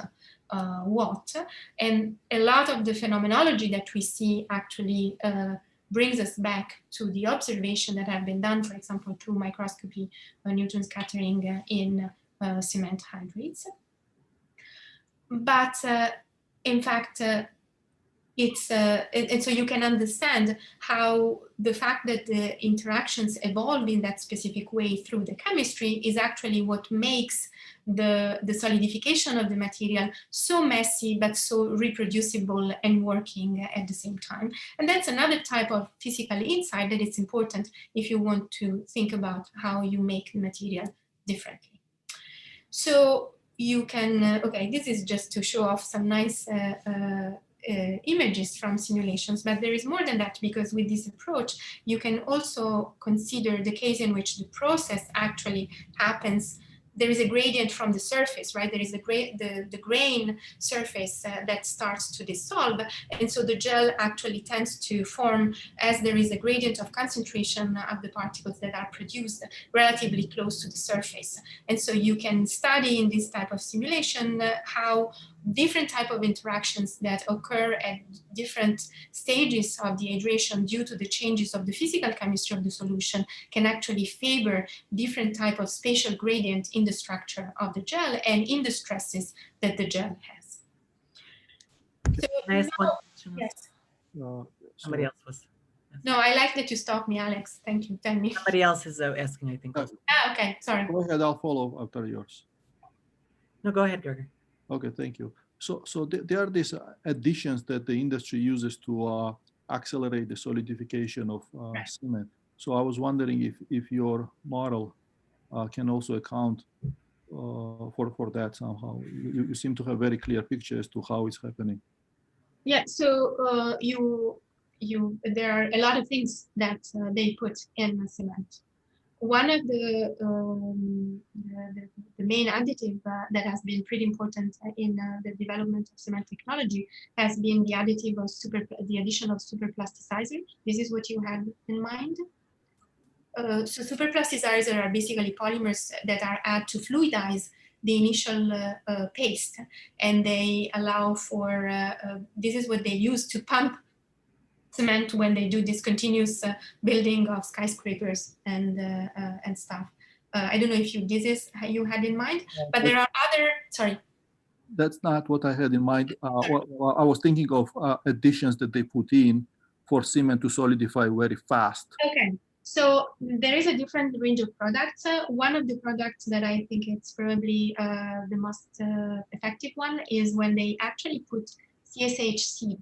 what. And a lot of the phenomenology that we see actually brings us back to the observation that have been done, for example, through microscopy, neutron scattering in cement hydrates. But in fact, and so you can understand how the fact that the interactions evolve in that specific way through the chemistry is actually what makes the solidification of the material so messy, but so reproducible and working at the same time. And that's another type of physical insight that is important if you want to think about how you make the material differently. So you can, okay, this is just to show off some nice images from simulations, but there is more than that, because with this approach, you can also consider the case in which the process actually happens. There is a gradient from the surface, right? There is the grain surface that starts to dissolve. And so the gel actually tends to form as there is a gradient of concentration of the particles that are produced relatively close to the surface. And so you can study in this type of simulation how different type of interactions that occur at different stages of the hydration due to the changes of the physical chemistry of the solution can actually favor different type of spatial gradient in the structure of the gel and in the stresses that the gel has. So Nice one. yes. Somebody else was. No, I like that you stopped me, Alex. Thank you. Tell me. Somebody else is asking, I think. Okay, sorry. Go ahead, I'll follow after yours. No, go ahead, Gerger. Okay, thank you. So there are these additions that the industry uses to accelerate the solidification of cement. So I was wondering if your model can also account for that somehow. You seem to have very clear picture as to how it's happening. Yeah, so there are a lot of things that they put in cement. One of the main additive that has been pretty important in the development of cement technology has been the additive of the addition of superplasticizer. This is what you had in mind. So superplasticizers are basically polymers that are added to fluidize the initial paste, and they allow for, this is what they use to pump cement when they do this continuous building of skyscrapers and stuff. I don't know if this is how you had in mind, but there are other, sorry. That's not what I had in mind. I was thinking of additions that they put in for cement to solidify very fast. Okay, so there is a different range of products. One of the products that I think it's probably the most effective one is when they actually put CSH seed.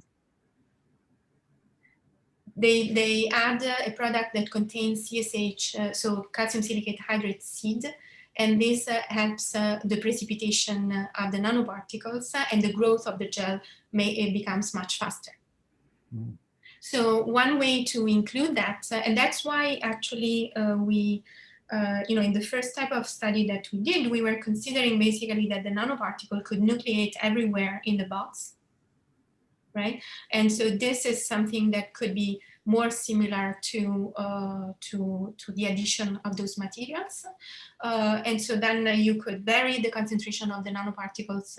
They add a product that contains CSH, so calcium silicate hydrate seed, and this helps the precipitation of the nanoparticles and the growth of the gel becomes much faster. Mm. So one way to include that, and that's why actually we, in the first type of study that we did, we were considering basically that the nanoparticle could nucleate everywhere in the box. Right, and so this is something that could be more similar to the addition of those materials, and so then you could vary the concentration of the nanoparticles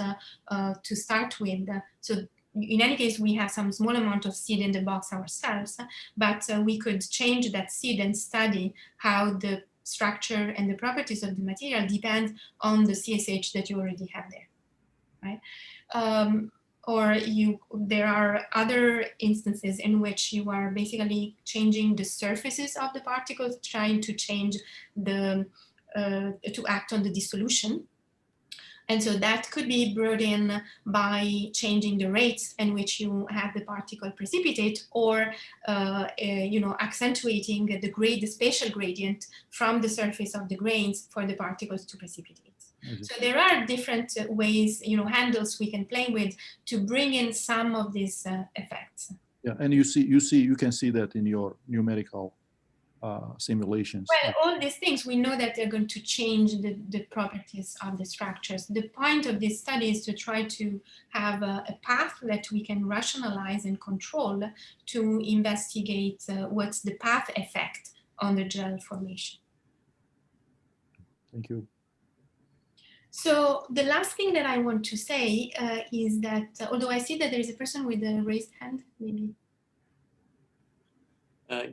to start with. So in any case, we have some small amount of seed in the box ourselves, but we could change that seed and study how the structure and the properties of the material depend on the CSH that you already have there, right? Or there are other instances in which you are basically changing the surfaces of the particles, trying to change to act on the dissolution. And so that could be brought in by changing the rates in which you have the particle precipitate, or accentuating the spatial gradient from the surface of the grains for the particles to precipitate. So there are different ways, handles we can play with to bring in some of these effects. Yeah, and you can see that in your numerical simulations. Well, all these things, we know that they're going to change the properties of the structures. The point of this study is to try to have a path that we can rationalize and control to investigate what's the path effect on the gel formation. Thank you. So the last thing that I want to say is that, although I see that there is a person with a raised hand, maybe.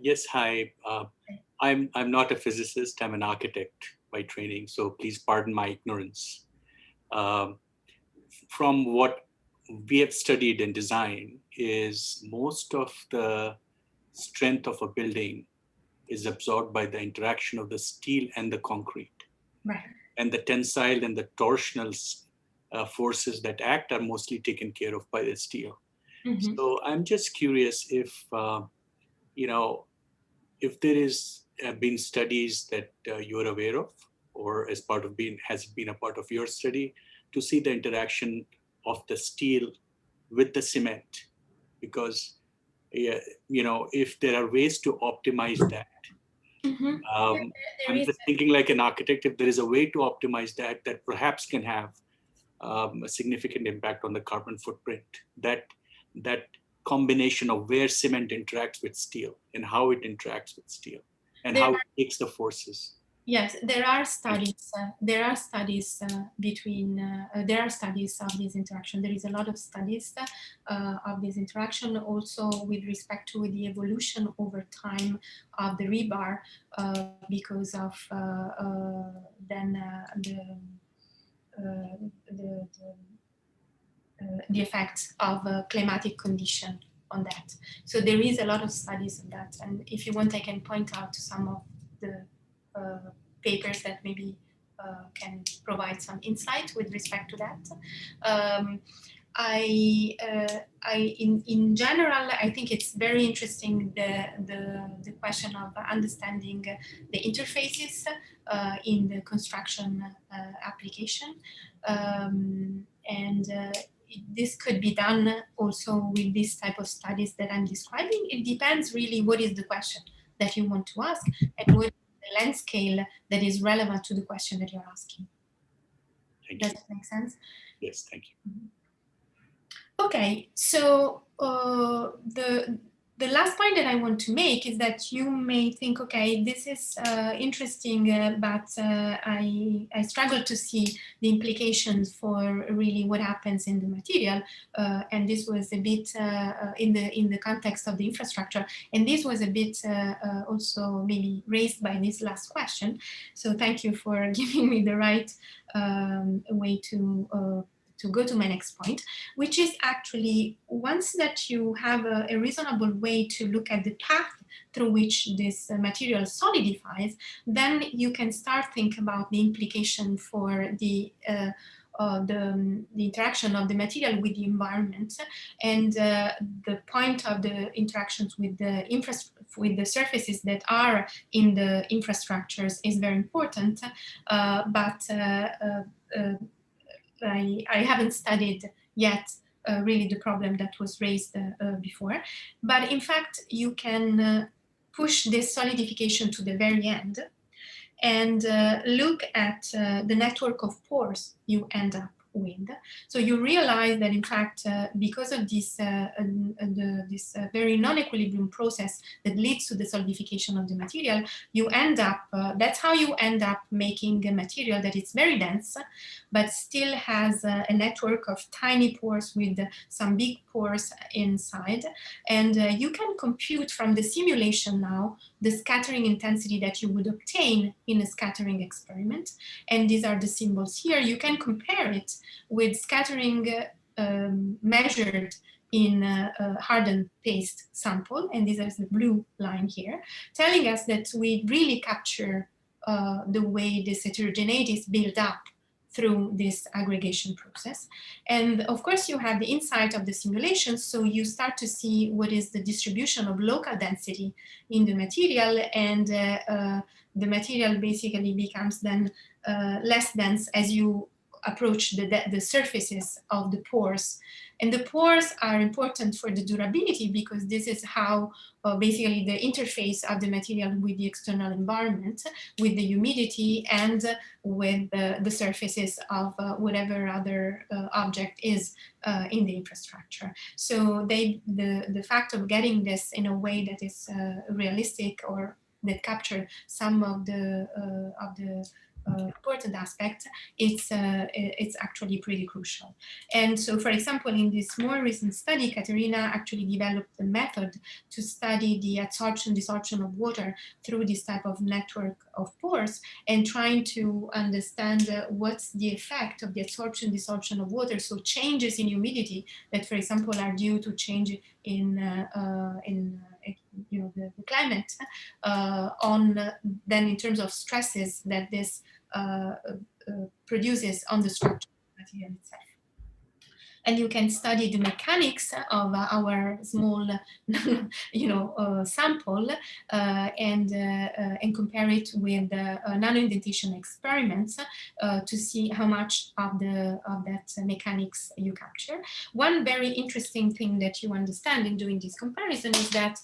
Yes, hi. I'm not a physicist. I'm an architect by training, so please pardon my ignorance. From what we have studied in design is most of the strength of a building is absorbed by the interaction of the steel and the concrete. Right. And the tensile and the torsional forces that act are mostly taken care of by the steel. Mm-hmm. So I'm just curious if, if there is been studies that you're aware of, or as part of has been a part of your study, to see the interaction of the steel with the cement, because if there are ways to optimize that. Mm-hmm. I'm just thinking like an architect, if there is a way to optimize that, that perhaps can have a significant impact on the carbon footprint. That combination of where cement interacts with steel and how it interacts with steel and how it takes the forces. Yes, there are studies. There are studies there are studies of this interaction. There is a lot of studies of this interaction, also with respect to the evolution over time of the rebar, because of the effects of climatic condition on that. So there is a lot of studies on that, and if you want, I can point out to some of the papers that maybe can provide some insight with respect to that. In general, I think it's very interesting the question of understanding the interfaces in the construction application, and this could be done also with this type of studies that I'm describing. It depends really what is the question that you want to ask and what the length scale that is relevant to the question that you're asking. Does that make sense? Yes, thank you. Okay, so the last point that I want to make is that you may think, okay, this is interesting, but I struggle to see the implications for really what happens in the material, and this was a bit in the context of the infrastructure, and this was a bit also maybe raised by this last question. So thank you for giving me the right way to go to my next point, which is actually once that you have a reasonable way to look at the path through which this material solidifies, then you can start think about the implication for the interaction of the material with the environment, and the point of the interactions with the surfaces that are in the infrastructures is very important, but I haven't studied yet really the problem that was raised before. But in fact, you can push this solidification to the very end and look at the network of pores you end up with. So you realize that in fact, because of this, this very non-equilibrium process that leads to the solidification of the material, you end up, that's how you end up making a material that is very dense, but still has a network of tiny pores with some big pores inside. And you can compute from the simulation now the scattering intensity that you would obtain in a scattering experiment. And these are the symbols here. You can compare it with scattering measured in a hardened paste sample. And this is the blue line here, telling us that we really capture the way this heterogeneity is built up through this aggregation process. And of course, you have the insight of the simulation, so you start to see what is the distribution of local density in the material, and the material basically becomes then less dense as you approach the surfaces of the pores. And the pores are important for the durability because this is how basically the interface of the material with the external environment, with the humidity and with the surfaces of whatever other object is in the infrastructure. So the fact of getting this in a way that is realistic or that capture some of the important aspects, it's actually pretty crucial. And so, for example, in this more recent study, Katerina actually developed a method to study the absorption-desorption of water through this type of network of pores and trying to understand what's the effect of the absorption-desorption of water. So changes in humidity that, for example, are due to change in the climate then in terms of stresses that this produces on the structure of the material itself. And you can study the mechanics of our small, sample and compare it with nano-indentation experiments to see how much of that mechanics you capture. One very interesting thing that you understand in doing this comparison is that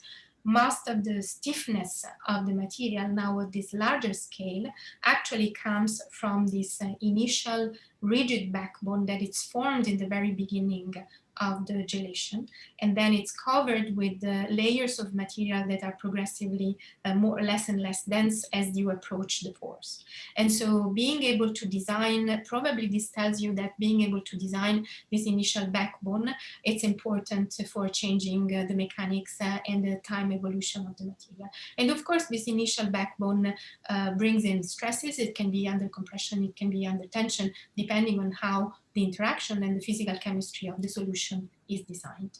most of the stiffness of the material now at this larger scale actually comes from this initial rigid backbone that is formed in the very beginning of the gelation, and then it's covered with layers of material that are progressively less and less dense as you approach the pores. And so being able to design, probably this tells you that being able to design this initial backbone, it's important for changing the mechanics and the time evolution of the material. And of course, this initial backbone brings in stresses. It can be under compression, it can be under tension, depending on how the interaction and the physical chemistry of the solution is designed.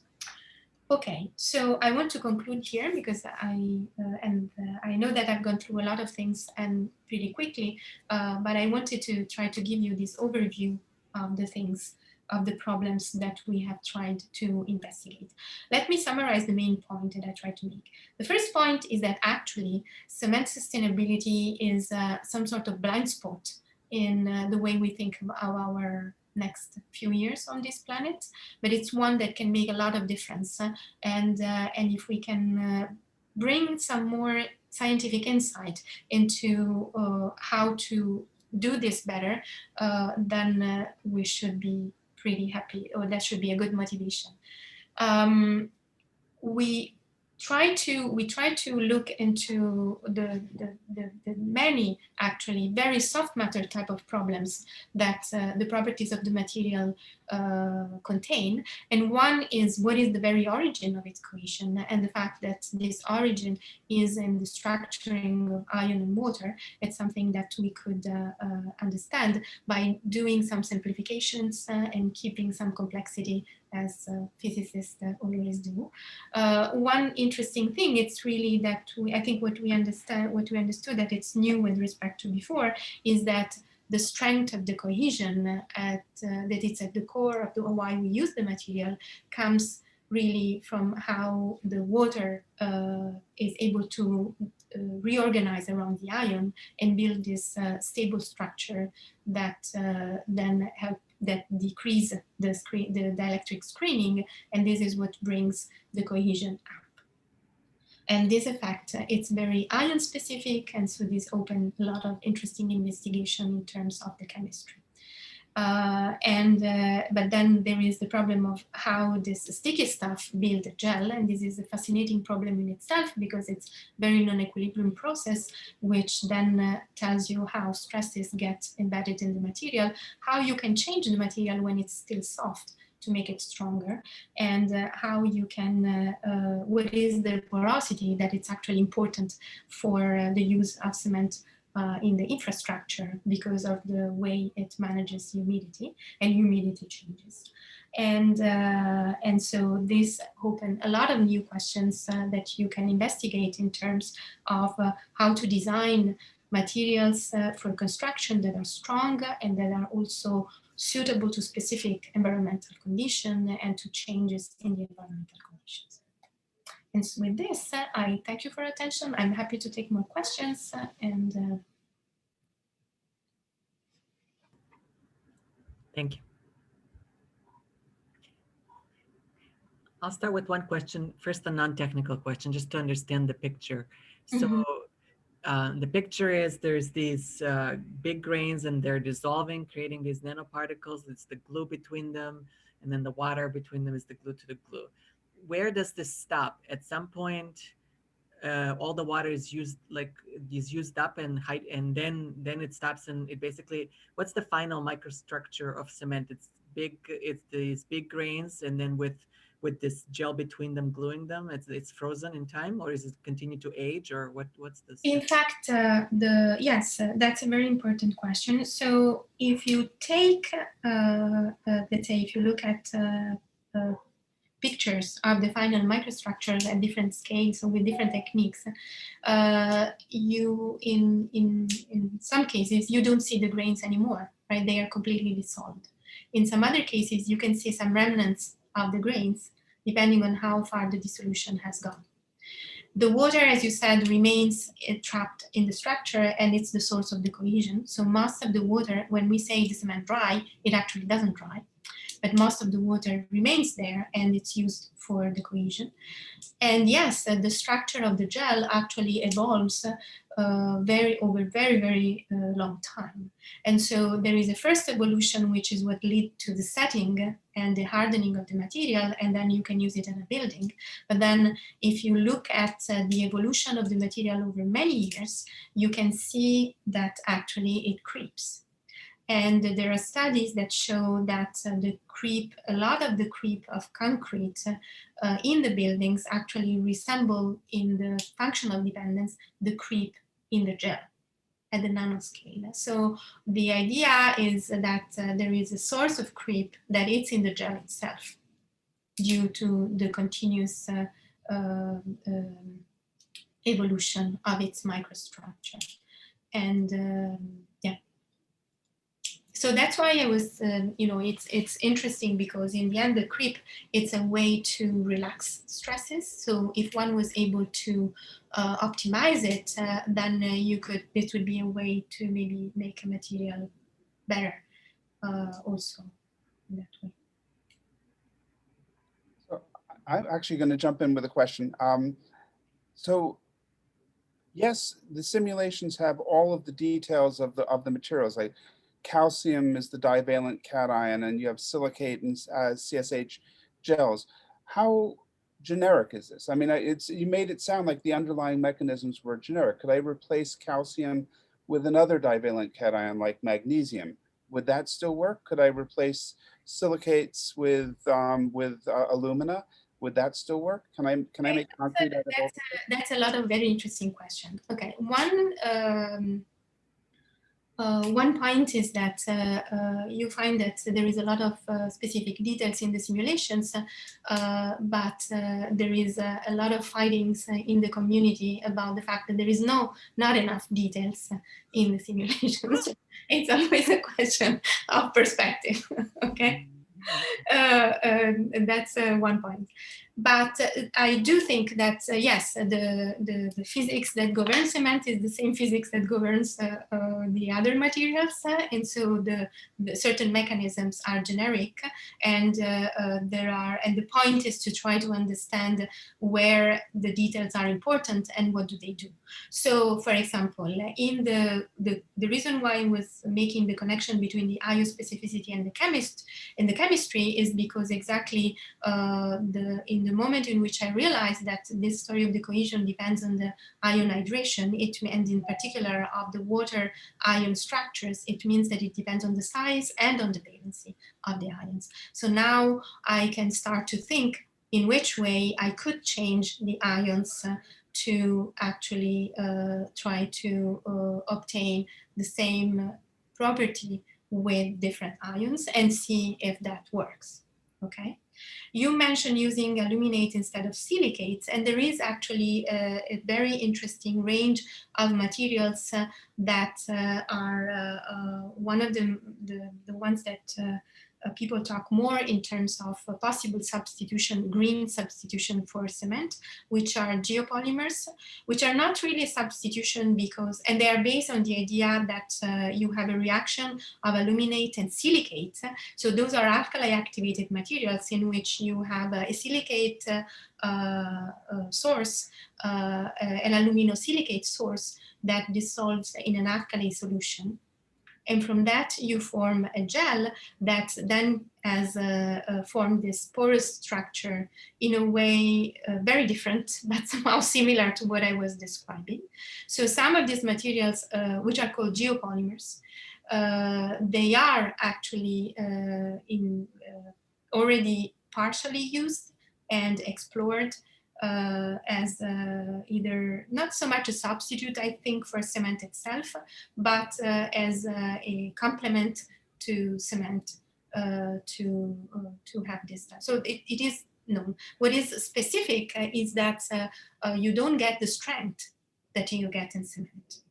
Okay, so I want to conclude here because I know that I've gone through a lot of things and pretty quickly, but I wanted to try to give you this overview of the things, of the problems that we have tried to investigate. Let me summarize the main point that I tried to make. The first point is that actually cement sustainability is some sort of blind spot in the way we think of our next few years on this planet, but it's one that can make a lot of difference. And if we can bring some more scientific insight into how to do this better, then we should be pretty happy, or that should be a good motivation. We try to look into the many actually very soft matter type of problems that the properties of the material contain, and one is what is the very origin of its cohesion, and the fact that this origin is in the structuring of iron and water. It's something that we could understand by doing some simplifications and keeping some complexity, as physicists always do. One interesting thing, it's really that I think what we understood that it's new with respect to before, is that the strength of the cohesion that it's at the core of why we use the material comes really from how the water is able to reorganize around the ion and build this stable structure that then decrease the dielectric screening, and this is what brings the cohesion up. And this effect, it's very ion specific, and so this opened a lot of interesting investigation in terms of the chemistry. But then there is the problem of how this sticky stuff build a gel, and this is a fascinating problem in itself because it's very non-equilibrium process, which then tells you how stresses get embedded in the material, how you can change the material when it's still soft to make it stronger, and how you can, what is the porosity that it's actually important for the use of cement in the infrastructure because of the way it manages humidity, and humidity changes. And so this opened a lot of new questions that you can investigate in terms of how to design materials for construction that are strong and that are also suitable to specific environmental conditions and to changes in the environmental conditions. And so with this, I thank you for your attention. I'm happy to take more questions. Thank you. I'll start with one question. First, a non-technical question, just to understand the picture. So the picture is there's these big grains and they're dissolving, creating these nanoparticles. It's the glue between them. And then the water between them is the glue to the glue. Where does this stop? At some point, all the water is used up and then it stops, and it basically, what's the final microstructure of cement? It's these big grains, and then with this gel between them gluing them, it's frozen in time, or is it continue to age, or what's this? In fact, yes, that's a very important question. So if you take, let's say, if you look at pictures of the final microstructures at different scales or with different techniques, you in some cases you don't see the grains anymore, right? They are completely dissolved. In some other cases, you can see some remnants of the grains, depending on how far the dissolution has gone. The water, as you said, remains trapped in the structure, and it's the source of the cohesion. So most of the water, when we say the cement dry, it actually doesn't dry, but most of the water remains there, and it's used for the cohesion. And yes, the structure of the gel actually evolves over very long time. And so there is a first evolution, which is what leads to the setting and the hardening of the material, and then you can use it in a building. But then if you look at the evolution of the material over many years, you can see that actually it creeps. And there are studies that show that a lot of the creep of concrete in the buildings actually resemble in the functional dependence the creep in the gel at the nanoscale. So the idea is that there is a source of creep that it's in the gel itself due to the continuous evolution of its microstructure. And yeah. So that's why I was, it's interesting, because in the end, the creep, it's a way to relax stresses. So if one was able to optimize it, then it would be a way to maybe make a material better also in that way. So I'm actually going to jump in with a question. So yes, the simulations have all of the details of the materials, like calcium is the divalent cation, and you have silicate and CSH gels. How generic is this? I mean, you made it sound like the underlying mechanisms were generic. Could I replace calcium with another divalent cation like magnesium? Would that still work? Could I replace silicates with alumina? Would that still work? Can I make concrete out of all? That's a lot of very interesting questions. Okay, one point is that you find that there is a lot of specific details in the simulations, but there is a lot of findings in the community about the fact that there is not enough details in the simulations. It's always a question of perspective, okay? That's one point. But I do think that, yes, the physics that governs cement is the same physics that governs the other materials. And so the certain mechanisms are generic, and the point is to try to understand where the details are important and what do they do. So, for example, in the reason why I was making the connection between the iospecificity and the chemistry is because exactly in the moment in which I realized that this story of the cohesion depends on the ion hydration, and in particular of the water ion structures, it means that it depends on the size and on the valency of the ions. So now I can start to think in which way I could change the ions to actually try to obtain the same property with different ions and see if that works, okay? You mentioned using aluminates instead of silicates, and there is actually a very interesting range of materials that are one of the ones that people talk more in terms of a possible substitution, green substitution for cement, which are geopolymers, which are not really a substitution because, and they are based on the idea that you have a reaction of aluminate and silicate. So those are alkali activated materials in which you have a silicate source, an aluminosilicate source that dissolves in an alkali solution. And from that, you form a gel that then has formed this porous structure in a way very different, but somehow similar to what I was describing. So some of these materials, which are called geopolymers, they are actually already partially used and explored as either not so much a substitute, I think, for cement itself, but as a complement to cement to have this done. So it is known. What is specific is that you don't get the strength that you get in cement.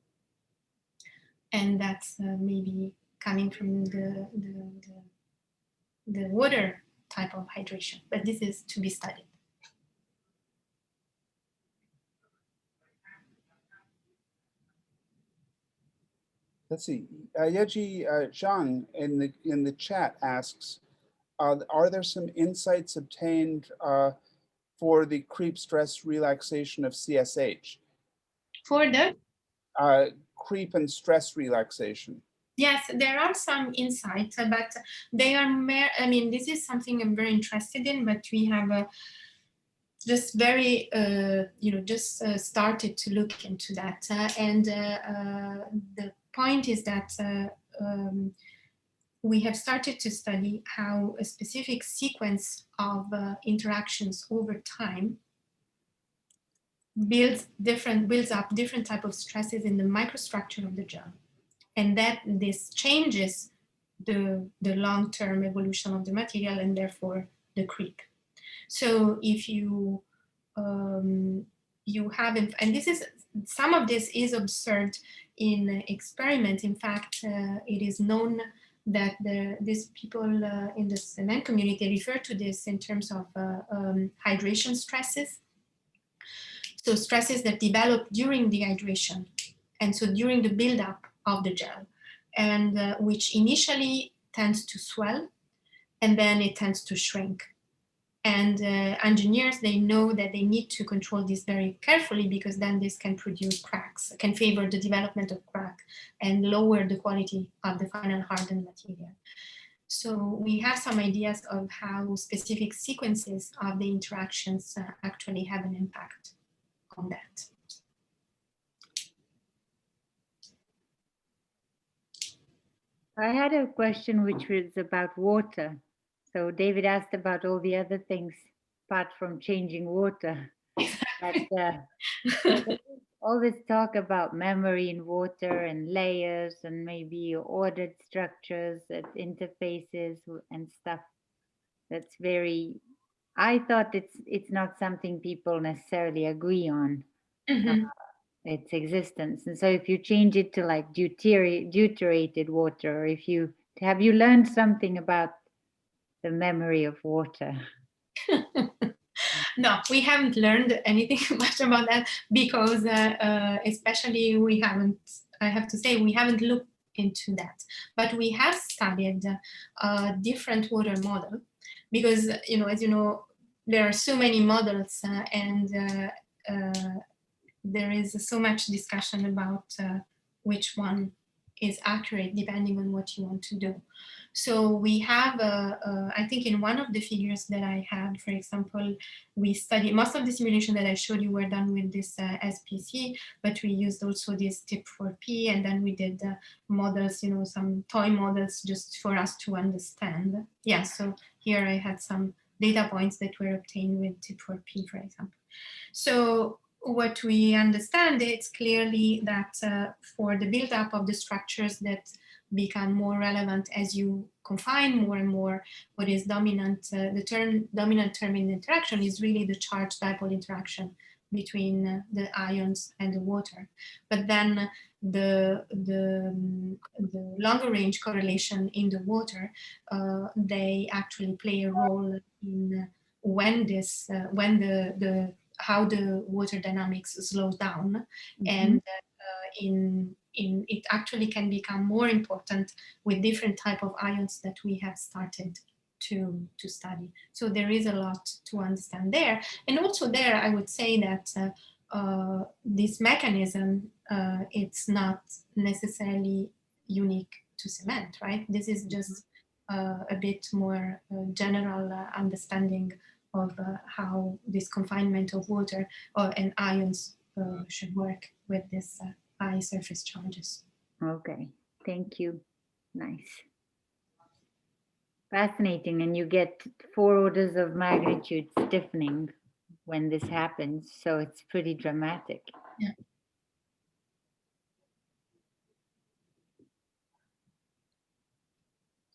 And that's maybe coming from the water type of hydration, but this is to be studied. Let's see. Yeji Zhang in the chat asks, are there some insights obtained for the creep stress relaxation of CSH? For the creep and stress relaxation. Yes, there are some insights, but they are mere, I mean, this is something I'm very interested in, but we have just very, just started to look into that. And the point is that we have started to study how a specific sequence of interactions over time builds up different type of stresses in the microstructure of the gel. And that this changes the long-term evolution of the material and therefore the creep. So if you have, and this is, some of this is observed in experiment. In fact, it is known that these people in the cement community refer to this in terms of hydration stresses. So stresses that develop during dehydration. And so during the buildup of the gel, and which initially tends to swell, and then it tends to shrink. And engineers, they know that they need to control this very carefully because then this can produce cracks, can favor the development of crack and lower the quality of the final hardened material. So we have some ideas of how specific sequences of the interactions actually have an impact on that. I had a question which was about water. So David asked about all the other things apart from changing water. But all this talk about memory in water and layers and maybe ordered structures at interfaces and stuff. That's very, I thought it's not something people necessarily agree on. Mm-hmm. Its existence. And so if you change it to like deuterated water, or if you, have you learned something about the memory of water? No, we haven't learned anything much about that because especially we haven't, I have to say, we haven't looked into that. But we have studied a different water model because, as you know, there are so many models and there is so much discussion about which one is accurate depending on what you want to do. So we have, I think in one of the figures that I had, for example, we studied, most of the simulation that I showed you were done with this SPC, but we used also this TIP4P, and then we did models, some toy models just for us to understand. Yeah, so here I had some data points that were obtained with TIP4P, for example. So what we understand is clearly that for the buildup of the structures that become more relevant as you confine more and more, what is dominant, the dominant term in the interaction is really the charge dipole interaction between the ions and the water. But then the longer range correlation in the water, they actually play a role in when this, how the water dynamics slows down, and it actually can become more important with different type of ions that we have started to study. So there is a lot to understand there. And also there, I would say that this mechanism, it's not necessarily unique to cement, right? This is just a bit more general understanding of how this confinement of water and ions should work with this high surface charges. Okay, thank you. Nice. Fascinating, and you get 4 orders of magnitude stiffening when this happens, so it's pretty dramatic. Yeah.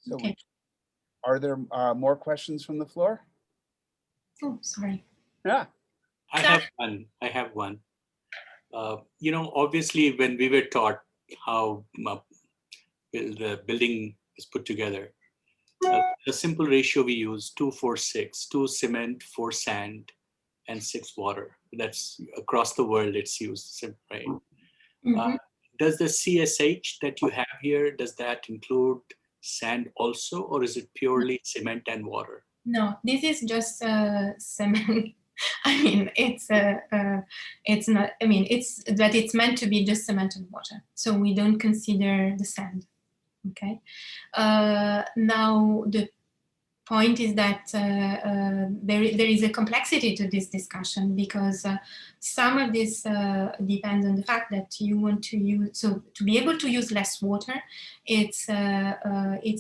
So Okay. are there more questions from the floor? Oh, sorry. Yeah. I have one. You know, obviously, when we were taught how the building is put together, the simple ratio we use 2-4-6, 2 cement, 4 sand, and 6 water. That's across the world. It's used, right? Does the CSH that you have here, does that include sand also, or is it purely cement and water? No, this is just cement. I mean, it's not. I mean, it's that it's meant to be just cement and water. So we don't consider the sand. Okay. Now the point is that there is a complexity to this discussion, because some of this depends on the fact that you want to use, so to be able to use less water, it's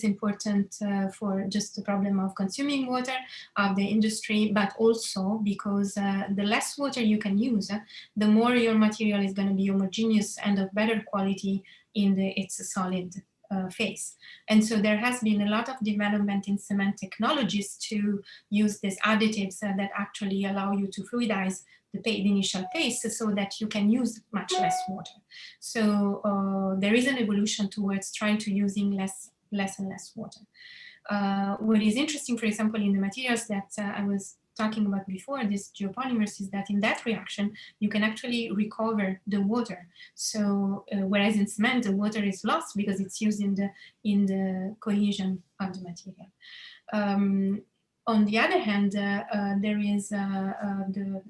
important for just the problem of consuming water of the industry, but also because the less water you can use, the more your material is going to be homogeneous and of better quality in its solid phase. And so there has been a lot of development in cement technologies to use these additives that actually allow you to fluidize the initial phase so that you can use much less water. So there is an evolution towards trying to using less and less water. What is interesting, for example, in the materials that I was talking about before, this geopolymers, is that in that reaction, you can actually recover the water. So whereas in cement, the water is lost because it's used in the cohesion of the material. On the other hand, there is the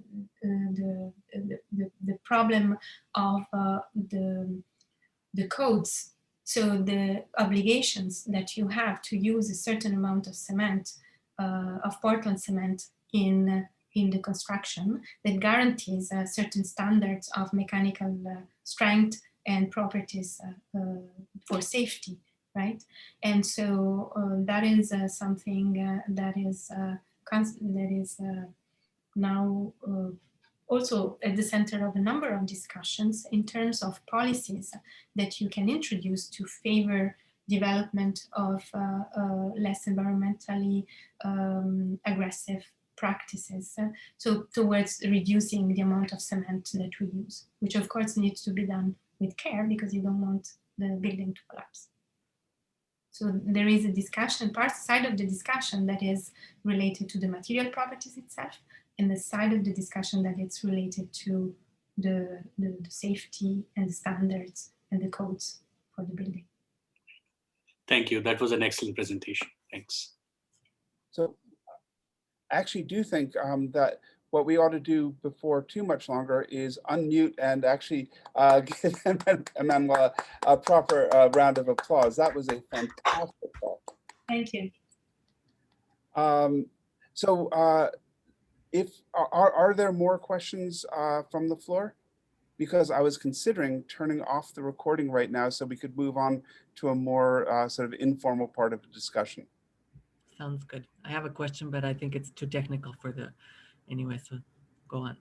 problem of the codes. So the obligations that you have to use a certain amount of cement, of Portland cement in the construction, that guarantees certain standards of mechanical strength and properties for safety, right? And so that is something that is now also at the center of a number of discussions in terms of policies that you can introduce to favor development of less environmentally aggressive practices. So towards reducing the amount of cement that we use, which of course needs to be done with care because you don't want the building to collapse. So there is a discussion, side of the discussion that is related to the material properties itself, and the side of the discussion that it's related to the safety and the standards and the codes for the building. Thank you. That was an excellent presentation. Thanks. So I actually do think that what we ought to do before too much longer is unmute and actually give Emanuela a proper round of applause. That was a fantastic talk. Thank you. Are there more questions from the floor? Because I was considering turning off the recording right now so we could move on to a more sort of informal part of the discussion. Sounds good. I have a question, but I think it's too technical for the, anyway, so go on.